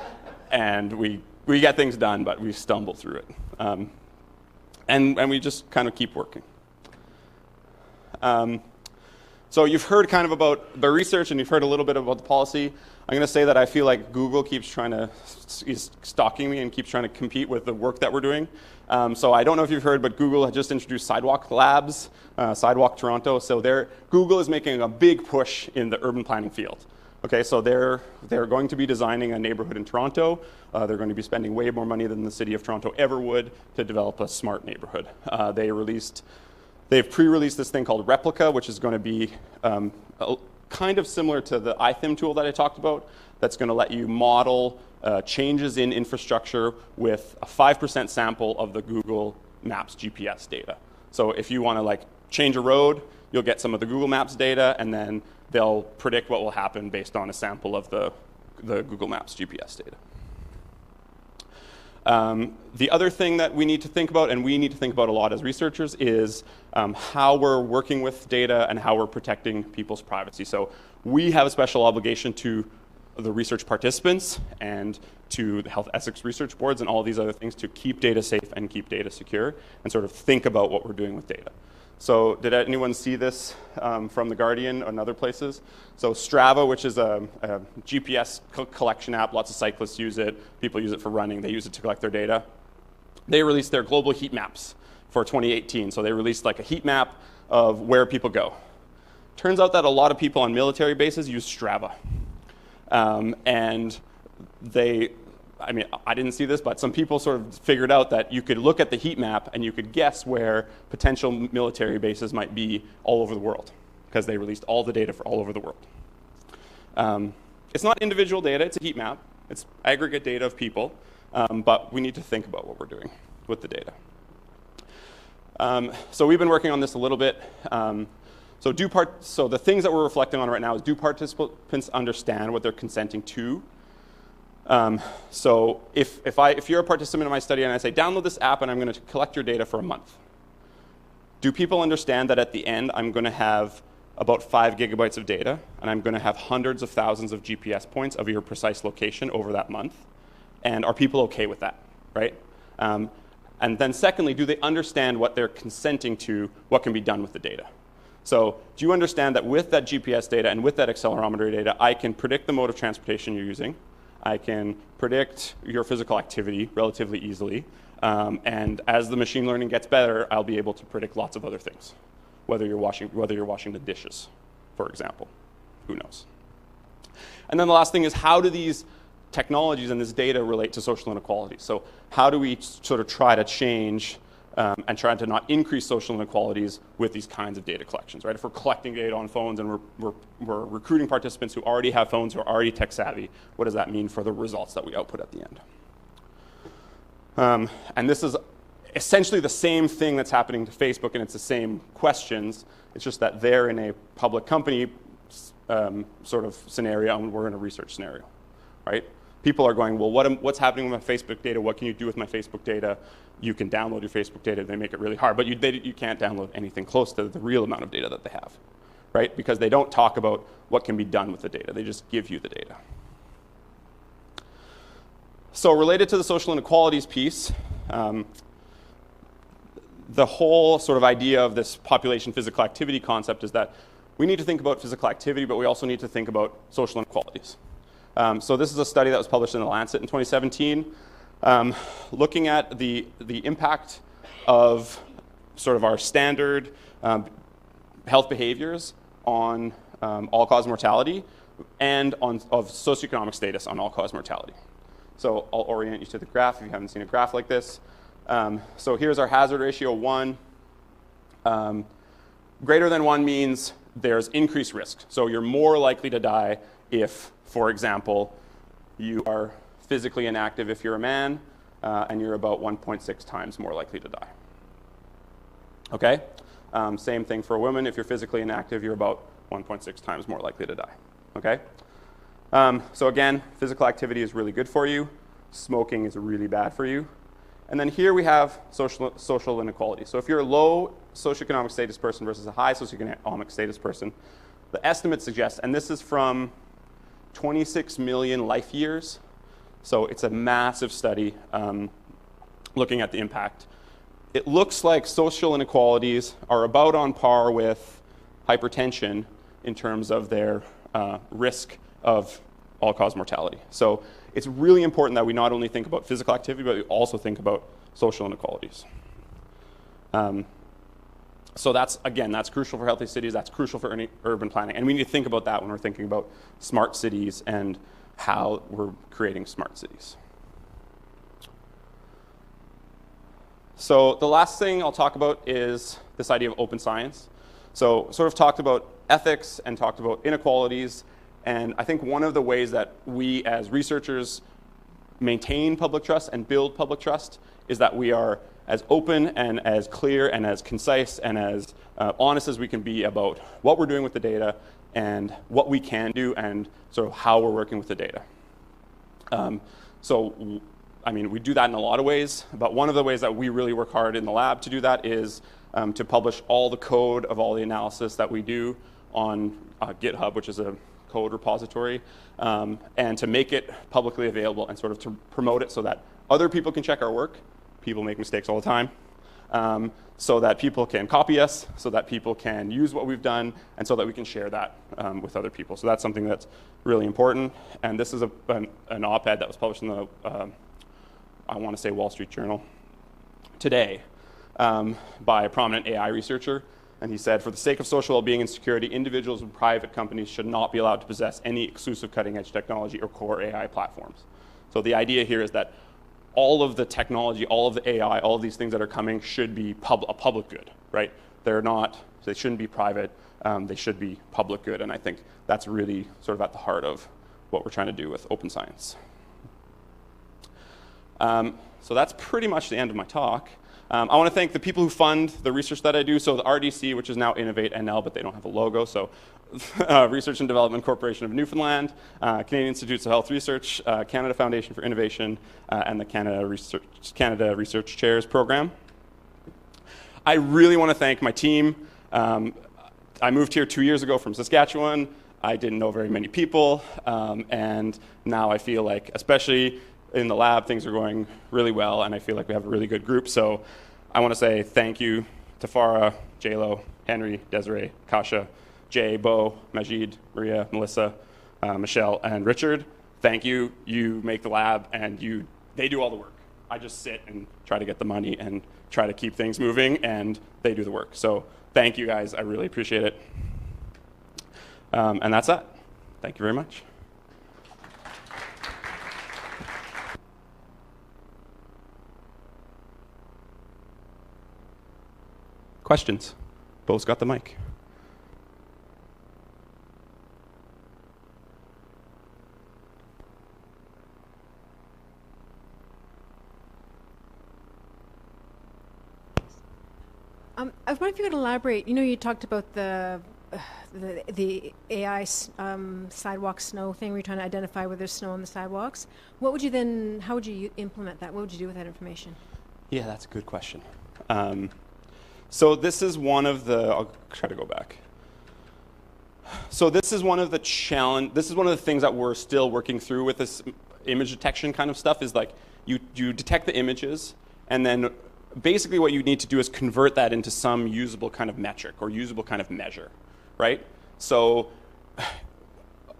and we get things done, but we stumble through it. And we just kind of keep working. So you've heard kind of about the research, and you've heard a little bit about the policy. I'm going to say that I feel like Google is stalking me and keeps trying to compete with the work that we're doing. So I don't know if you've heard, but Google had just introduced Sidewalk Labs, Sidewalk Toronto. So Google is making a big push in the urban planning field. Okay, so they're going to be designing a neighborhood in Toronto. They're going to be spending way more money than the city of Toronto ever would to develop a smart neighborhood. They've pre-released this thing called Replica, which is going to be kind of similar to the iThim tool that I talked about. That's going to let you model changes in infrastructure with a 5% sample of the Google Maps GPS data. So if you want to like change a road, you'll get some of the Google Maps data, and then they'll predict what will happen based on a sample of the Google Maps GPS data. The other thing that we need to think about, and we need to think about a lot as researchers, is how we're working with data and how we're protecting people's privacy. So we have a special obligation to the research participants and to the health ethics research boards and all these other things to keep data safe and keep data secure and sort of think about what we're doing with data. So did anyone see this from The Guardian and other places? So Strava, which is a GPS collection app, lots of cyclists use it, people use it for running, they use it to collect their data. They released their global heat maps for 2018. So they released like a heat map of where people go. Turns out that a lot of people on military bases use Strava. And I mean, I didn't see this, but some people sort of figured out that you could look at the heat map and you could guess where potential military bases might be all over the world, because they released all the data for all over the world. It's not individual data, it's a heat map. It's aggregate data of people, but we need to think about what we're doing with the data. So we've been working on this a little bit. So the things that we're reflecting on right now is, do participants understand what they're consenting to? So if you're a participant in my study and I say, download this app and I'm going to collect your data for a month, do people understand that at the end I'm going to have about 5 gigabytes of data and I'm going to have hundreds of thousands of GPS points of your precise location over that month? And are people okay with that, right? And then secondly, do they understand what they're consenting to, what can be done with the data? So do you understand that with that GPS data and with that accelerometer data, I can predict the mode of transportation you're using, I can predict your physical activity relatively easily, and as the machine learning gets better, I'll be able to predict lots of other things, whether you're washing the dishes, for example. Who knows? And then the last thing is, how do these technologies and this data relate to social inequality? So how do we sort of try to change and try to not increase social inequalities with these kinds of data collections, right? If we're collecting data on phones and we're recruiting participants who already have phones, who are already tech savvy, what does that mean for the results that we output at the end? And this is essentially the same thing that's happening to Facebook, and it's the same questions. It's just that they're in a public company sort of scenario, and we're in a research scenario, right? People are going, well, what's happening with my Facebook data? What can you do with my Facebook data? You can download your Facebook data. They make it really hard, but you can't download anything close to the real amount of data that they have, right? Because they don't talk about what can be done with the data. They just give you the data. So related to the social inequalities piece, the whole sort of idea of this population physical activity concept is that we need to think about physical activity, but we also need to think about social inequalities. So this is a study that was published in The Lancet in 2017, looking at the impact of sort of our standard health behaviors on all-cause mortality and of socioeconomic status on all-cause mortality. So I'll orient you to the graph if you haven't seen a graph like this. So here's our hazard ratio 1. Greater than 1 means there's increased risk. So you're more likely to die if, for example, you are physically inactive if you're a man, and you're about 1.6 times more likely to die. Okay? Same thing for a woman. If you're physically inactive, you're about 1.6 times more likely to die. Okay? So again, physical activity is really good for you. Smoking is really bad for you. And then here we have social inequality. So if you're a low socioeconomic status person versus a high socioeconomic status person, the estimates suggest, and this is from 26 million life years, so it's a massive study looking at the impact. It looks like social inequalities are about on par with hypertension in terms of their risk of all-cause mortality. So it's really important that we not only think about physical activity, but we also think about social inequalities. So that's crucial for healthy cities, that's crucial for urban planning, and we need to think about that when we're thinking about smart cities and how we're creating smart cities. So the last thing I'll talk about is this idea of open science. So sort of talked about ethics and talked about inequalities, and I think one of the ways that we as researchers maintain public trust and build public trust is that we are as open and as clear and as concise and as honest as we can be about what we're doing with the data and what we can do and sort of how we're working with the data. So, I mean, we do that in a lot of ways, but one of the ways that we really work hard in the lab to do that is to publish all the code of all the analysis that we do on GitHub, which is a code repository, and to make it publicly available and sort of to promote it so that other people can check our work. People make mistakes all the time. So that people can copy us, so that people can use what we've done, and so that we can share that with other people. So that's something that's really important. And this is an op-ed that was published in the, I want to say, Wall Street Journal today by a prominent AI researcher. And he said, for the sake of social well-being and security, individuals and private companies should not be allowed to possess any exclusive cutting-edge technology or core AI platforms. So the idea here is that all of the technology, all of the AI, all of these things that are coming should be a public good, right? They shouldn't be private, they should be public good. And I think that's really sort of at the heart of what we're trying to do with open science. So that's pretty much the end of my talk. I want to thank the people who fund the research that I do. So the RDC, which is now Innovate NL, but they don't have a logo. So Research and Development Corporation of Newfoundland, Canadian Institutes of Health Research, Canada Foundation for Innovation, and the Canada Research Chairs Program. I really want to thank my team. I moved here 2 years ago from Saskatchewan. I didn't know very many people, and now I feel like, especially in the lab, things are going really well, and I feel like we have a really good group. So I want to say thank you to Farah, JLo, Henry, Desiree, Kasha, Jay, Bo, Majid, Maria, Melissa, Michelle, and Richard. Thank you. You make the lab, and they do all the work. I just sit and try to get the money and try to keep things moving, and they do the work. So thank you, guys. I really appreciate it. And that's that. Thank you very much. Questions? Bo's got the mic. I was wondering if you could elaborate. You know, you talked about the AI sidewalk snow thing where you're trying to identify where there's snow on the sidewalks. How would you implement that? What would you do with that information? Yeah, that's a good question. So this is one of the, I'll try to go back. So this is one of the things that we're still working through with this image detection kind of stuff is like you detect the images, and then basically what you need to do is convert that into some usable kind of metric or usable kind of measure, right? So,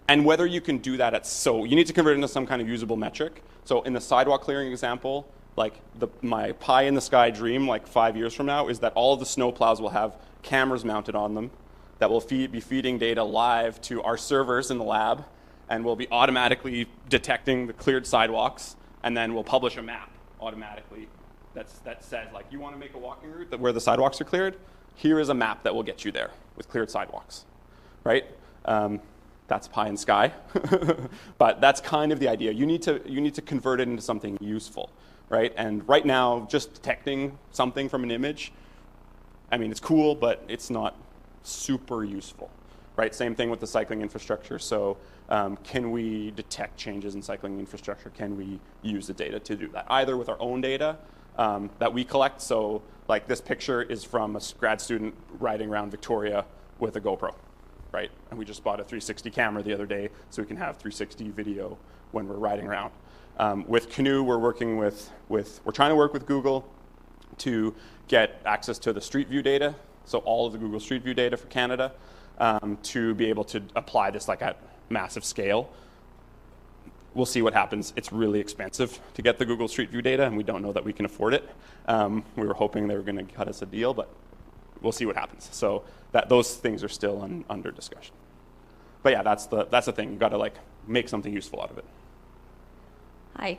and whether you can do that you need to convert it into some kind of usable metric. So in the sidewalk clearing example, like my pie in the sky dream, like 5 years from now, is that all of the snow plows will have cameras mounted on them that will be feeding data live to our servers in the lab, and will be automatically detecting the cleared sidewalks, and then we'll publish a map automatically that says, like, you want to make a walking route where the sidewalks are cleared? Here is a map that will get you there with cleared sidewalks, right? That's pie in sky, but that's kind of the idea. You need to convert it into something useful, right? And right now, just detecting something from an image, I mean, it's cool, but it's not super useful, right? Same thing with the cycling infrastructure. So can we detect changes in cycling infrastructure? Can we use the data to do that? Either with our own data that we collect. So like this picture is from a grad student riding around Victoria with a GoPro, right? And we just bought a 360 camera the other day so we can have 360 video when we're riding around. With Canoe, we're trying to work with Google to get access to the Street View data, so all of the Google Street View data for Canada, to be able to apply this like at massive scale. We'll see what happens. It's really expensive to get the Google Street View data, and we don't know that we can afford it. We were hoping they were going to cut us a deal, but we'll see what happens. So those things are still under discussion. But yeah, that's the thing. You've got to like make something useful out of it. Hi.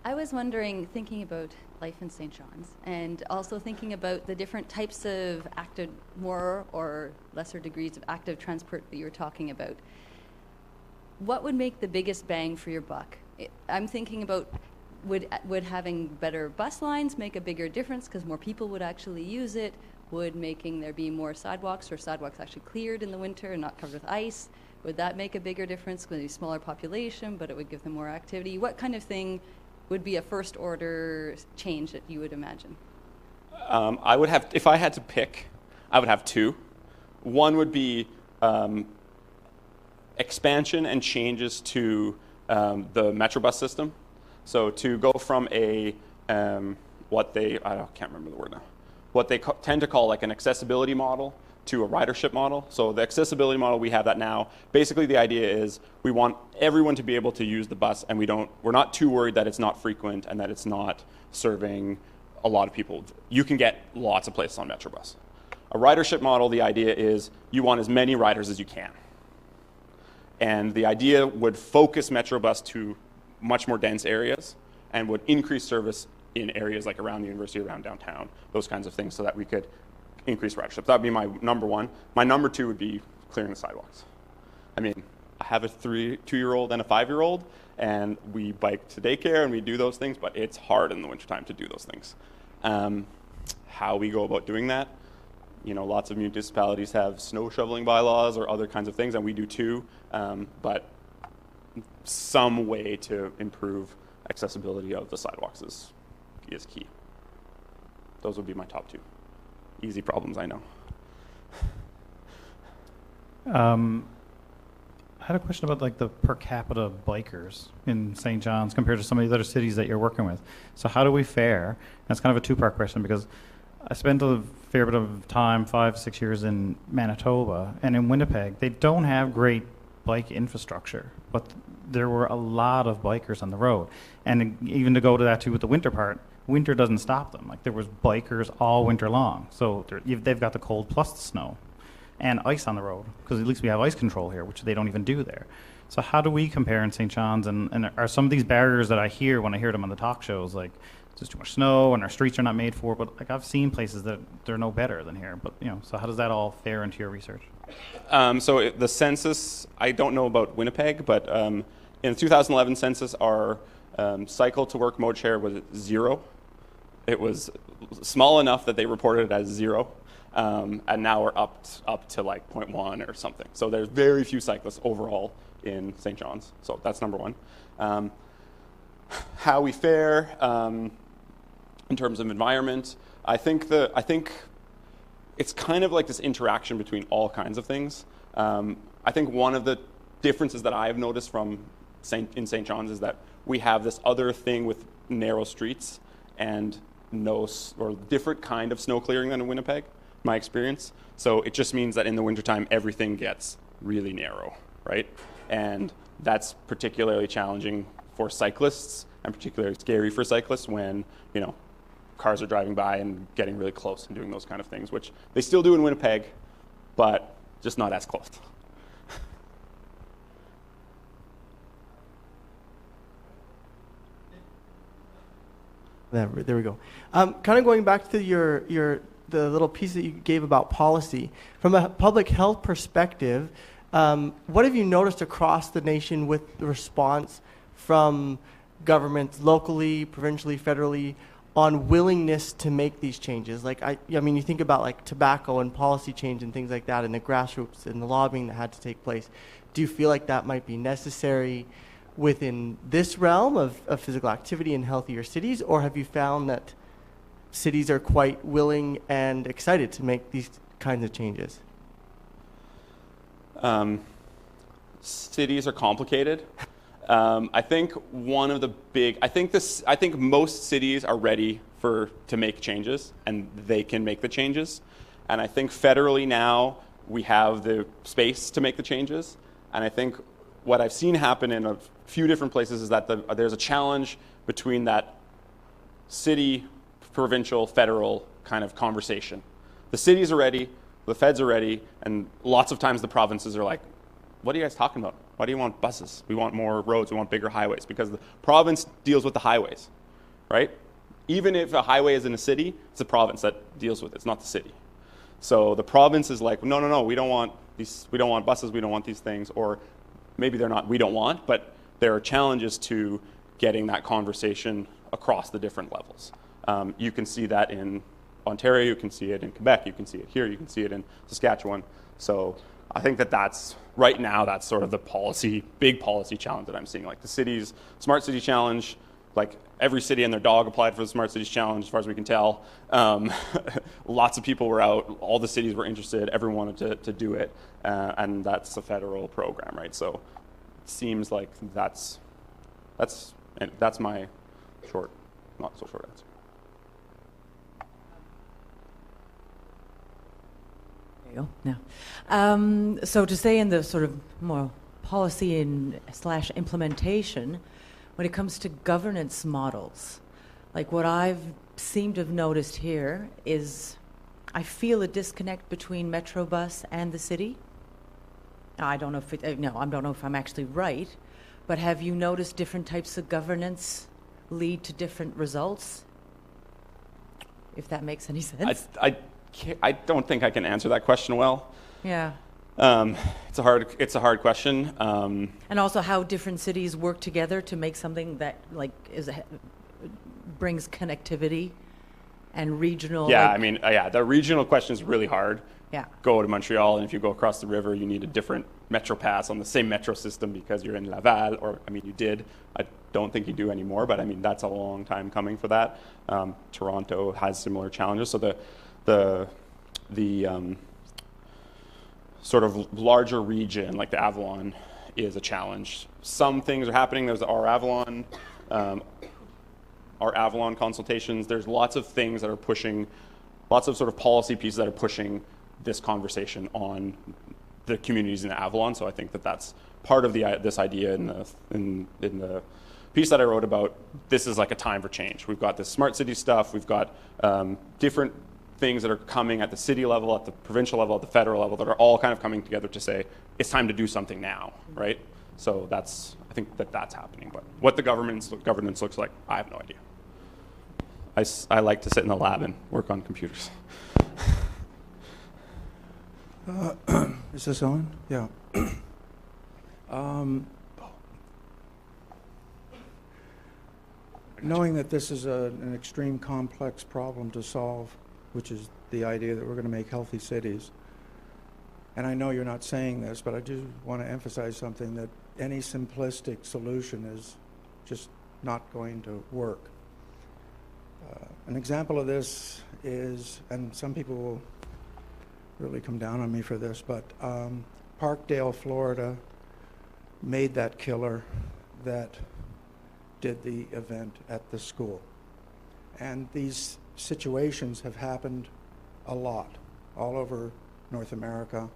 I was wondering, thinking about life in St. John's, and also thinking about the different types of more or lesser degrees of active transport that you were talking about. What would make the biggest bang for your buck? I'm thinking about, would having better bus lines make a bigger difference because more people would actually use it? Would making there be more sidewalks, or sidewalks actually cleared in the winter and not covered with ice? Would that make a bigger difference with a smaller population, but it would give them more activity? What kind of thing would be a first order change that you would imagine? I would have, if I had to pick, I would have two. One would be expansion and changes to the Metrobus system. So to go from a, I can't remember the word now, what they tend to call like an accessibility model to a ridership model. So the accessibility model, we have that now. Basically the idea is we want everyone to be able to use the bus, and we're not too worried that it's not frequent and that it's not serving a lot of people. You can get lots of places on Metrobus. A ridership model, the idea is you want as many riders as you can. And the idea would focus Metrobus to much more dense areas and would increase service in areas like around the university, around downtown, those kinds of things, so that we could increase ridership. That would be my number one. My number two would be clearing the sidewalks. I mean, I have a 2-year-old and a 5-year-old, and we bike to daycare and we do those things, but it's hard in the wintertime to do those things. How we go about doing that, you know, lots of municipalities have snow shoveling bylaws or other kinds of things, and we do too, but some way to improve accessibility of the sidewalks is key. Those would be my top two. Easy problems, I know. I had a question about like the per capita bikers in St. John's compared to some of the other cities that you're working with. So how do we fare? And it's kind of a two-part question, because I spent a fair bit of time, 5-6 years in Manitoba, and in Winnipeg, they don't have great bike infrastructure, but there were a lot of bikers on the road. And even to go to that too with the winter part, winter doesn't stop them. Like, there was bikers all winter long. So they've got the cold plus the snow and ice on the road, because at least we have ice control here, which they don't even do there. So how do we compare in St. John's? And are some of these barriers that I hear when I hear them on the talk shows, like there's too much snow and our streets are not made for, but like I've seen places that they're no better than here. But, you know, so how does that all fare into your research? So the census, I don't know about Winnipeg, but in the 2011 census, our cycle to work mode share was 0. It was small enough that they reported it as 0. And now we're up to like 0.1 or something. So there's very few cyclists overall in St. John's. So that's number one. How we fare in terms of environment, I think it's kind of like this interaction between all kinds of things. I think one of the differences that I've noticed in St. John's is that we have this other thing with narrow streets and different kind of snow clearing than in Winnipeg, my experience. So it just means that in the wintertime, everything gets really narrow, right? And that's particularly challenging for cyclists and particularly scary for cyclists when, you know, cars are driving by and getting really close and doing those kind of things, which they still do in Winnipeg, but just not as close. There we go. Kind of going back to the little piece that you gave about policy. From a public health perspective, what have you noticed across the nation with the response from governments locally, provincially, federally, on willingness to make these changes? Like, I mean, you think about like tobacco and policy change and things like that, and the grassroots and the lobbying that had to take place. Do you feel like that might be necessary within this realm of physical activity in healthier cities, or have you found that cities are quite willing and excited to make these kinds of changes? Cities are complicated. I think I think most cities are ready to make changes, and they can make the changes. And I think federally now we have the space to make the changes. And I think what I've seen happen in a few different places is that there's a challenge between that city, provincial, federal kind of conversation. The cities are ready, the feds are ready, and lots of times the provinces are like, what are you guys talking about? Why do you want buses? We want more roads, we want bigger highways, because the province deals with the highways, right? Even if a highway is in a city, it's the province that deals with it, it's not the city. So the province is like, no, we don't want buses, we don't want these things, or maybe they're not, we don't want, but there are challenges to getting that conversation across the different levels. You can see that in Ontario, you can see it in Quebec, you can see it here, you can see it in Saskatchewan. So I think that's right now, that's sort of the big policy challenge that I'm seeing. Like the city's Smart City Challenge, like every city and their dog applied for the Smart Cities Challenge, as far as we can tell. Lots of people were out, all the cities were interested, everyone wanted to do it, and that's a federal program, right? So it seems like that's my not so short answer. There you go. Now, so to stay in the sort of more policy and / implementation, when it comes to governance models, like what I've seemed to have noticed here is I feel a disconnect between Metrobus and the city. I don't know if I don't know if I'm actually right, but have you noticed different types of governance lead to different results? If that makes any sense. I don't think I can answer that question well. Yeah. It's a hard question. And also how different cities work together to make something that like brings connectivity and regional. Yeah, like, I mean, the regional question is really hard. Yeah. Go to Montreal, and if you go across the river, you need a different metro pass on the same metro system because you're in Laval, or I mean, you did. I don't think you do anymore, but I mean, that's a long time coming for that. Toronto has similar challenges, so the sort of larger region, like the Avalon, is a challenge. Some things are happening. There's our Avalon consultations. There's lots of things that are pushing, lots of sort of policy pieces that are pushing this conversation on the communities in the Avalon. So I think that that's part of this idea in the piece that I wrote about. This is like a time for change. We've got this smart city stuff. We've got different things that are coming at the city level, at the provincial level, at the federal level, that are all kind of coming together to say it's time to do something now, right? So I think that's happening. But what the governance looks like, I have no idea. I like to sit in the lab and work on computers. Is this on? Yeah. Knowing that this is an extreme complex problem to solve, which is the idea that we're going to make healthy cities, and I know you're not saying this, but I do want to emphasize something, that any simplistic solution is just not going to work. An example of this is, and some people will really come down on me for this, but Parkdale, Florida made that killer that did the event at the school. And these situations have happened a lot all over North America.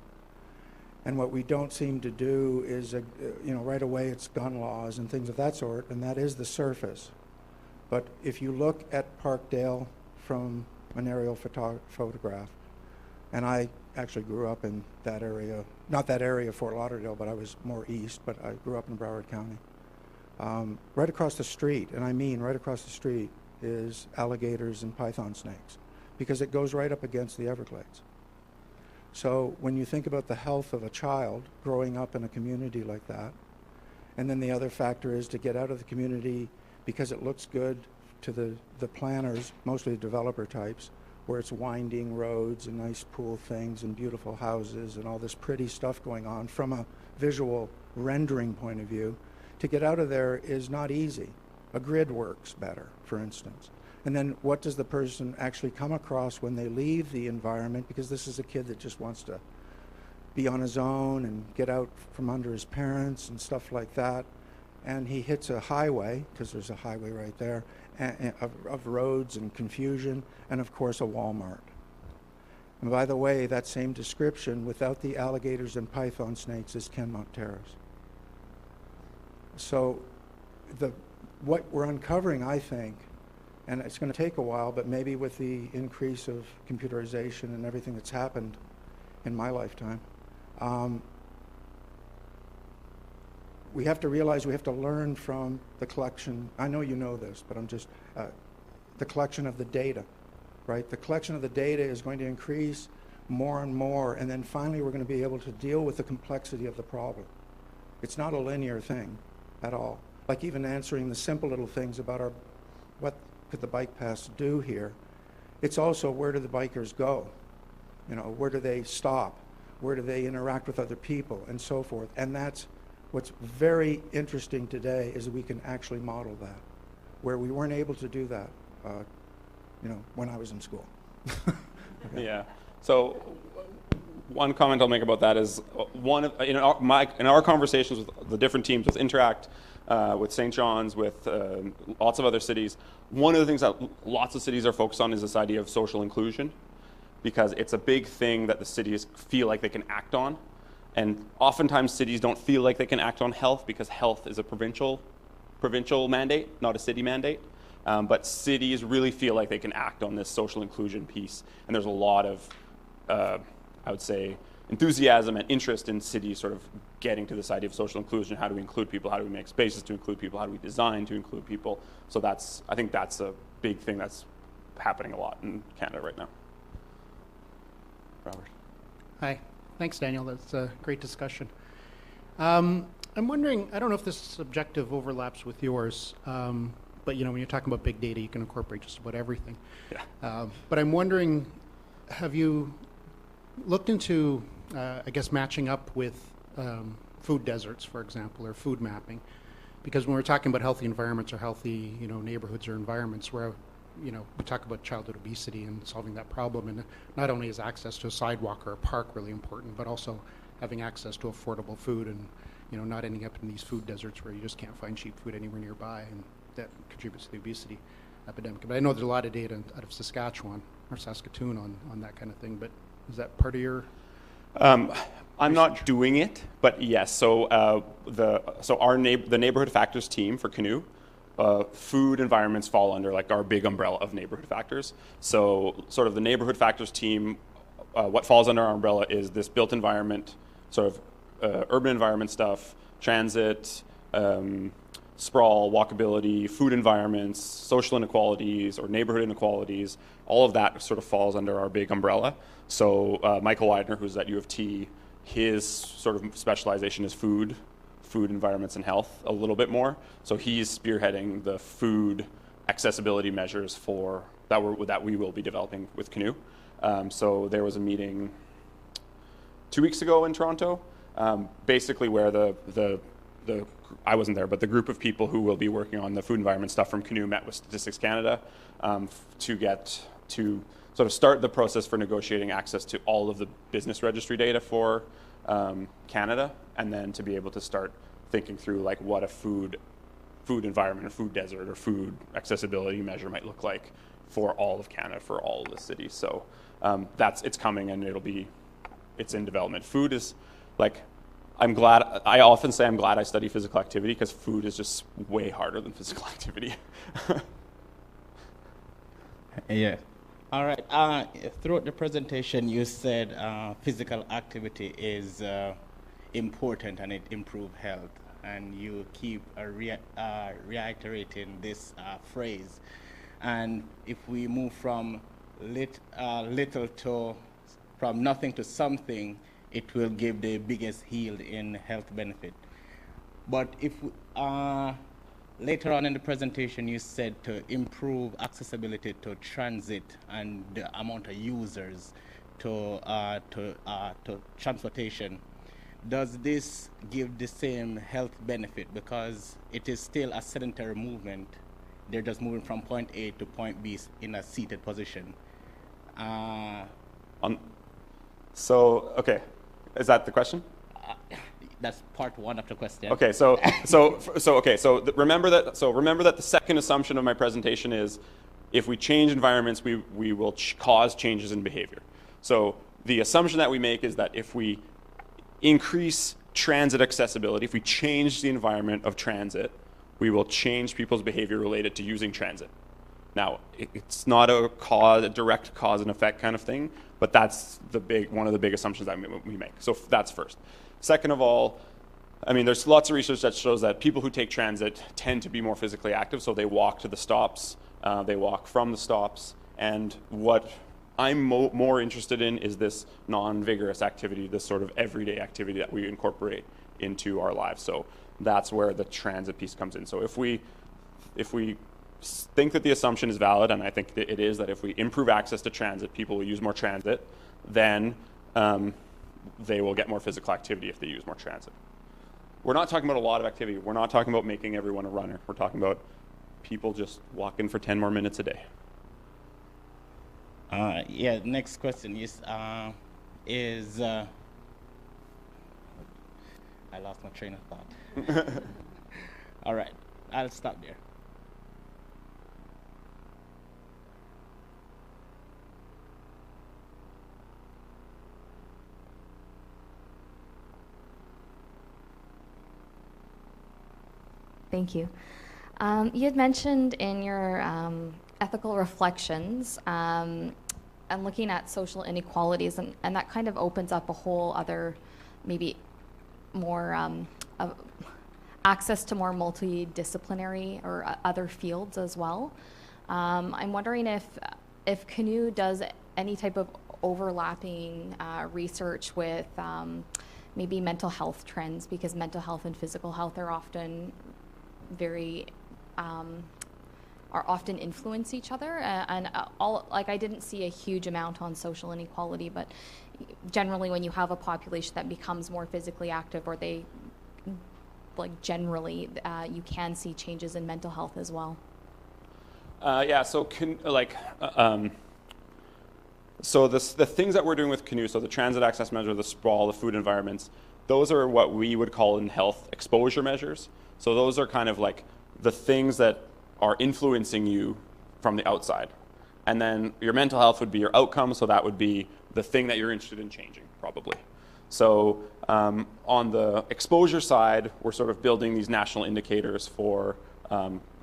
And what we don't seem to do is, right away it's gun laws and things of that sort, and that is the surface. But if you look at Parkdale from an aerial photograph, and I actually grew up in that area, not that area of Fort Lauderdale, but I was more east, but I grew up in Broward County. Right across the street, and I mean right across the street, is alligators and python snakes, because it goes right up against the Everglades. So when you think about the health of a child growing up in a community like that, and then the other factor is to get out of the community because it looks good to the planners, mostly the developer types, where it's winding roads and nice pool things and beautiful houses and all this pretty stuff going on from a visual rendering point of view. To get out of there is not easy. A grid works better, for instance. And then what does the person actually come across when they leave the environment? Because this is a kid that just wants to be on his own and get out from under his parents and stuff like that. And he hits a highway, because there's a highway right there, of roads and confusion, and of course a Walmart. And by the way, that same description without the alligators and python snakes is Kenmont Terrace. So what we're uncovering, I think, and it's going to take a while, but maybe with the increase of computerization and everything that's happened in my lifetime, we have to realize we have to learn from the collection. I know you know this, but I'm just, the collection of the data, right? The collection of the data is going to increase more and more, and then finally we're going to be able to deal with the complexity of the problem. It's not a linear thing at all. Like even answering the simple little things about what could the bike paths do here. It's also, where do the bikers go? Where do they stop? Where do they interact with other people, and so forth? And that's what's very interesting today, is that we can actually model that, where we weren't able to do that, when I was in school. Okay. Yeah. So one comment I'll make about that is in our conversations with the different teams, with Interact, with St. John's, with lots of other cities, one of the things that lots of cities are focused on is this idea of social inclusion, because it's a big thing that the cities feel like they can act on. And oftentimes cities don't feel like they can act on health because health is a provincial mandate, not a city mandate. But cities really feel like they can act on this social inclusion piece, and there's a lot of, I would say, enthusiasm and interest in cities sort of getting to this idea of social inclusion. How do we include people? How do we make spaces to include people? How do we design to include people? So I think that's a big thing that's happening a lot in Canada right now. Robert. Hi. Thanks, Daniel. That's a great discussion. I'm wondering, I don't know if this objective overlaps with yours, but when you're talking about big data, you can incorporate just about everything. Yeah. But I'm wondering, have you looked into, I guess, matching up with food deserts, for example, or food mapping? Because when we're talking about healthy environments or healthy, neighborhoods or environments where, we talk about childhood obesity and solving that problem, and not only is access to a sidewalk or a park really important, but also having access to affordable food and, not ending up in these food deserts where you just can't find cheap food anywhere nearby, and that contributes to the obesity epidemic. But I know there's a lot of data out of Saskatchewan or Saskatoon on that kind of thing, but is that part of your I'm not doing it, but yes. So the neighborhood factors team for Canoe, food environments fall under like our big umbrella of neighborhood factors. So sort of the neighborhood factors team, what falls under our umbrella is this built environment, sort of urban environment stuff, transit, sprawl, walkability, food environments, social inequalities or neighborhood inequalities. All of that sort of falls under our big umbrella. So Michael Wagener, who's at U of T, his sort of specialization is food environments and health a little bit more. So he's spearheading the food accessibility measures for that we will be developing with Canoe. So there was a meeting 2 weeks ago in Toronto, basically where the I wasn't there, but the group of people who will be working on the food environment stuff from Canoe met with Statistics Canada to sort of start the process for negotiating access to all of the business registry data for Canada, and then to be able to start thinking through like what a food environment or food desert or food accessibility measure might look like for all of Canada, for all of the cities. So it's coming, and it's in development. Food is like, I often say I'm glad I study physical activity, because food is just way harder than physical activity. Yeah. All right. Throughout the presentation, you said physical activity is important and it improves health, and you keep reiterating this phrase. And if we move from from nothing to something, it will give the biggest yield in health benefit. But if later on in the presentation, you said to improve accessibility to transit and the amount of users to transportation. Does this give the same health benefit? Because it is still a sedentary movement. They're just moving from point A to point B in a seated position. Okay, is that the question? That's part one of the question. Okay, remember that the second assumption of my presentation is if we change environments, we will cause changes in behavior. So the assumption that we make is that if we increase transit accessibility, if we change the environment of transit, we will change people's behavior related to using transit. Now, it's not a direct cause and effect kind of thing, but that's one of the big assumptions that we make. So that's first. Second of all, I mean, there's lots of research that shows that people who take transit tend to be more physically active, so they walk to the stops, they walk from the stops, and what I'm more interested in is this non-vigorous activity, this sort of everyday activity that we incorporate into our lives. So that's where the transit piece comes in. So if we think that the assumption is valid, and I think that it is, that if we improve access to transit, people will use more transit, then they will get more physical activity if they use more transit. We're not talking about a lot of activity. We're not talking about making everyone a runner. We're talking about people just walking for 10 more minutes a day. Yeah, next question is I lost my train of thought. All right, I'll stop there. Thank you. You had mentioned in your ethical reflections and looking at social inequalities, and that kind of opens up a whole other, maybe more access to more multidisciplinary or other fields as well. I'm wondering if Canoe does any type of overlapping research with maybe mental health trends, because mental health and physical health are often often influence each other, and I didn't see a huge amount on social inequality, but generally when you have a population that becomes more physically active, or they generally you can see changes in mental health as well. Yeah, so the things that we're doing with Canoe, so the transit access measure, the sprawl, the food environments, those are what we would call in health exposure measures. So those are kind of like the things that are influencing you from the outside. And then your mental health would be your outcome, so that would be the thing that you're interested in changing, probably. So on the exposure side, we're sort of building these national indicators for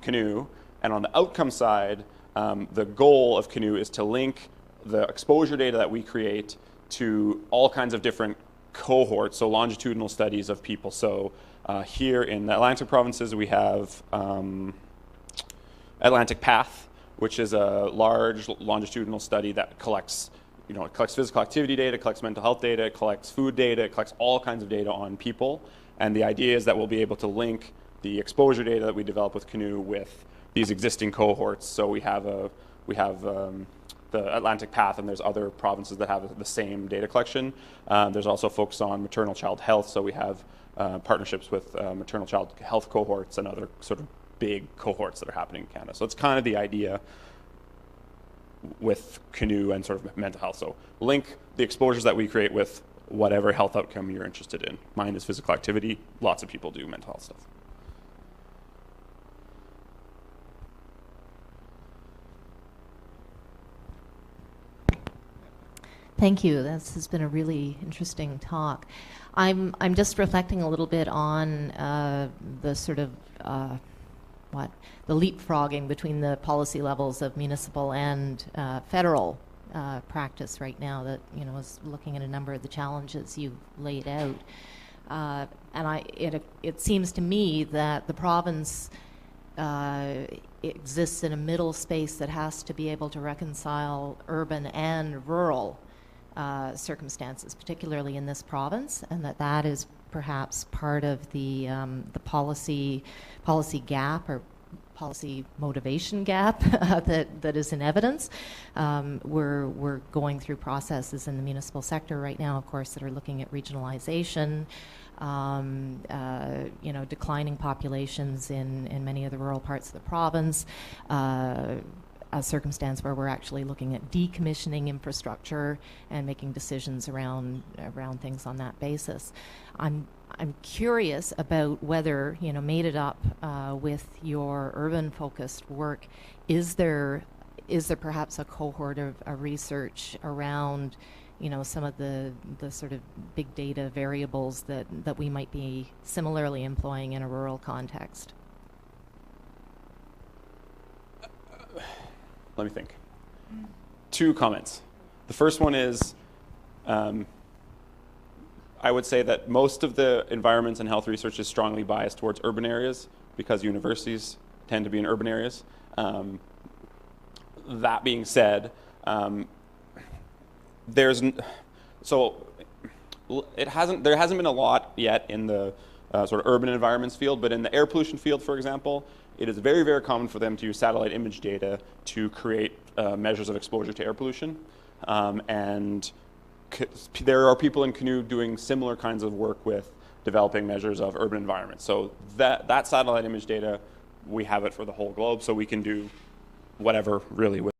Canoe. And on the outcome side, the goal of Canoe is to link the exposure data that we create to all kinds of different cohorts, so longitudinal studies of people. So here in the Atlantic provinces, we have Atlantic Path, which is a large longitudinal study that collects, it collects physical activity data, collects mental health data, collects food data, it collects all kinds of data on people. And the idea is that we'll be able to link the exposure data that we develop with Canoe with these existing cohorts. So we have the Atlantic Path, and there's other provinces that have the same data collection. There's also focus on maternal child health, so we have partnerships with maternal child health cohorts and other sort of big cohorts that are happening in Canada. So it's kind of the idea with Canoe and sort of mental health. So link the exposures that we create with whatever health outcome you're interested in. Mine is physical activity. Lots of people do mental health stuff. Thank you. This has been a really interesting talk. I'm just reflecting a little bit on the sort of the leapfrogging between the policy levels of municipal and federal practice right now. That is looking at a number of the challenges you've laid out, and it seems to me that the province exists in a middle space that has to be able to reconcile urban and rural circumstances, particularly in this province, and that is perhaps part of the policy gap or policy motivation gap that is in evidence. We're going through processes in the municipal sector right now, of course, that are looking at regionalization, declining populations in many of the rural parts of the province, a circumstance where we're actually looking at decommissioning infrastructure and making decisions around things on that basis. I'm curious about whether, made it up with your urban-focused work, is there perhaps a cohort of research around, some of the sort of big data variables that we might be similarly employing in a rural context? Let me think. 2 comments. The first one is, I would say that most of the environments and health research is strongly biased towards urban areas because universities tend to be in urban areas. That being said, there hasn't been a lot yet in the sort of urban environments field, but in the air pollution field, for example, it is very, very common for them to use satellite image data to create measures of exposure to air pollution. And there are people in Canoe doing similar kinds of work with developing measures of urban environments. So that satellite image data, we have it for the whole globe, so we can do whatever really with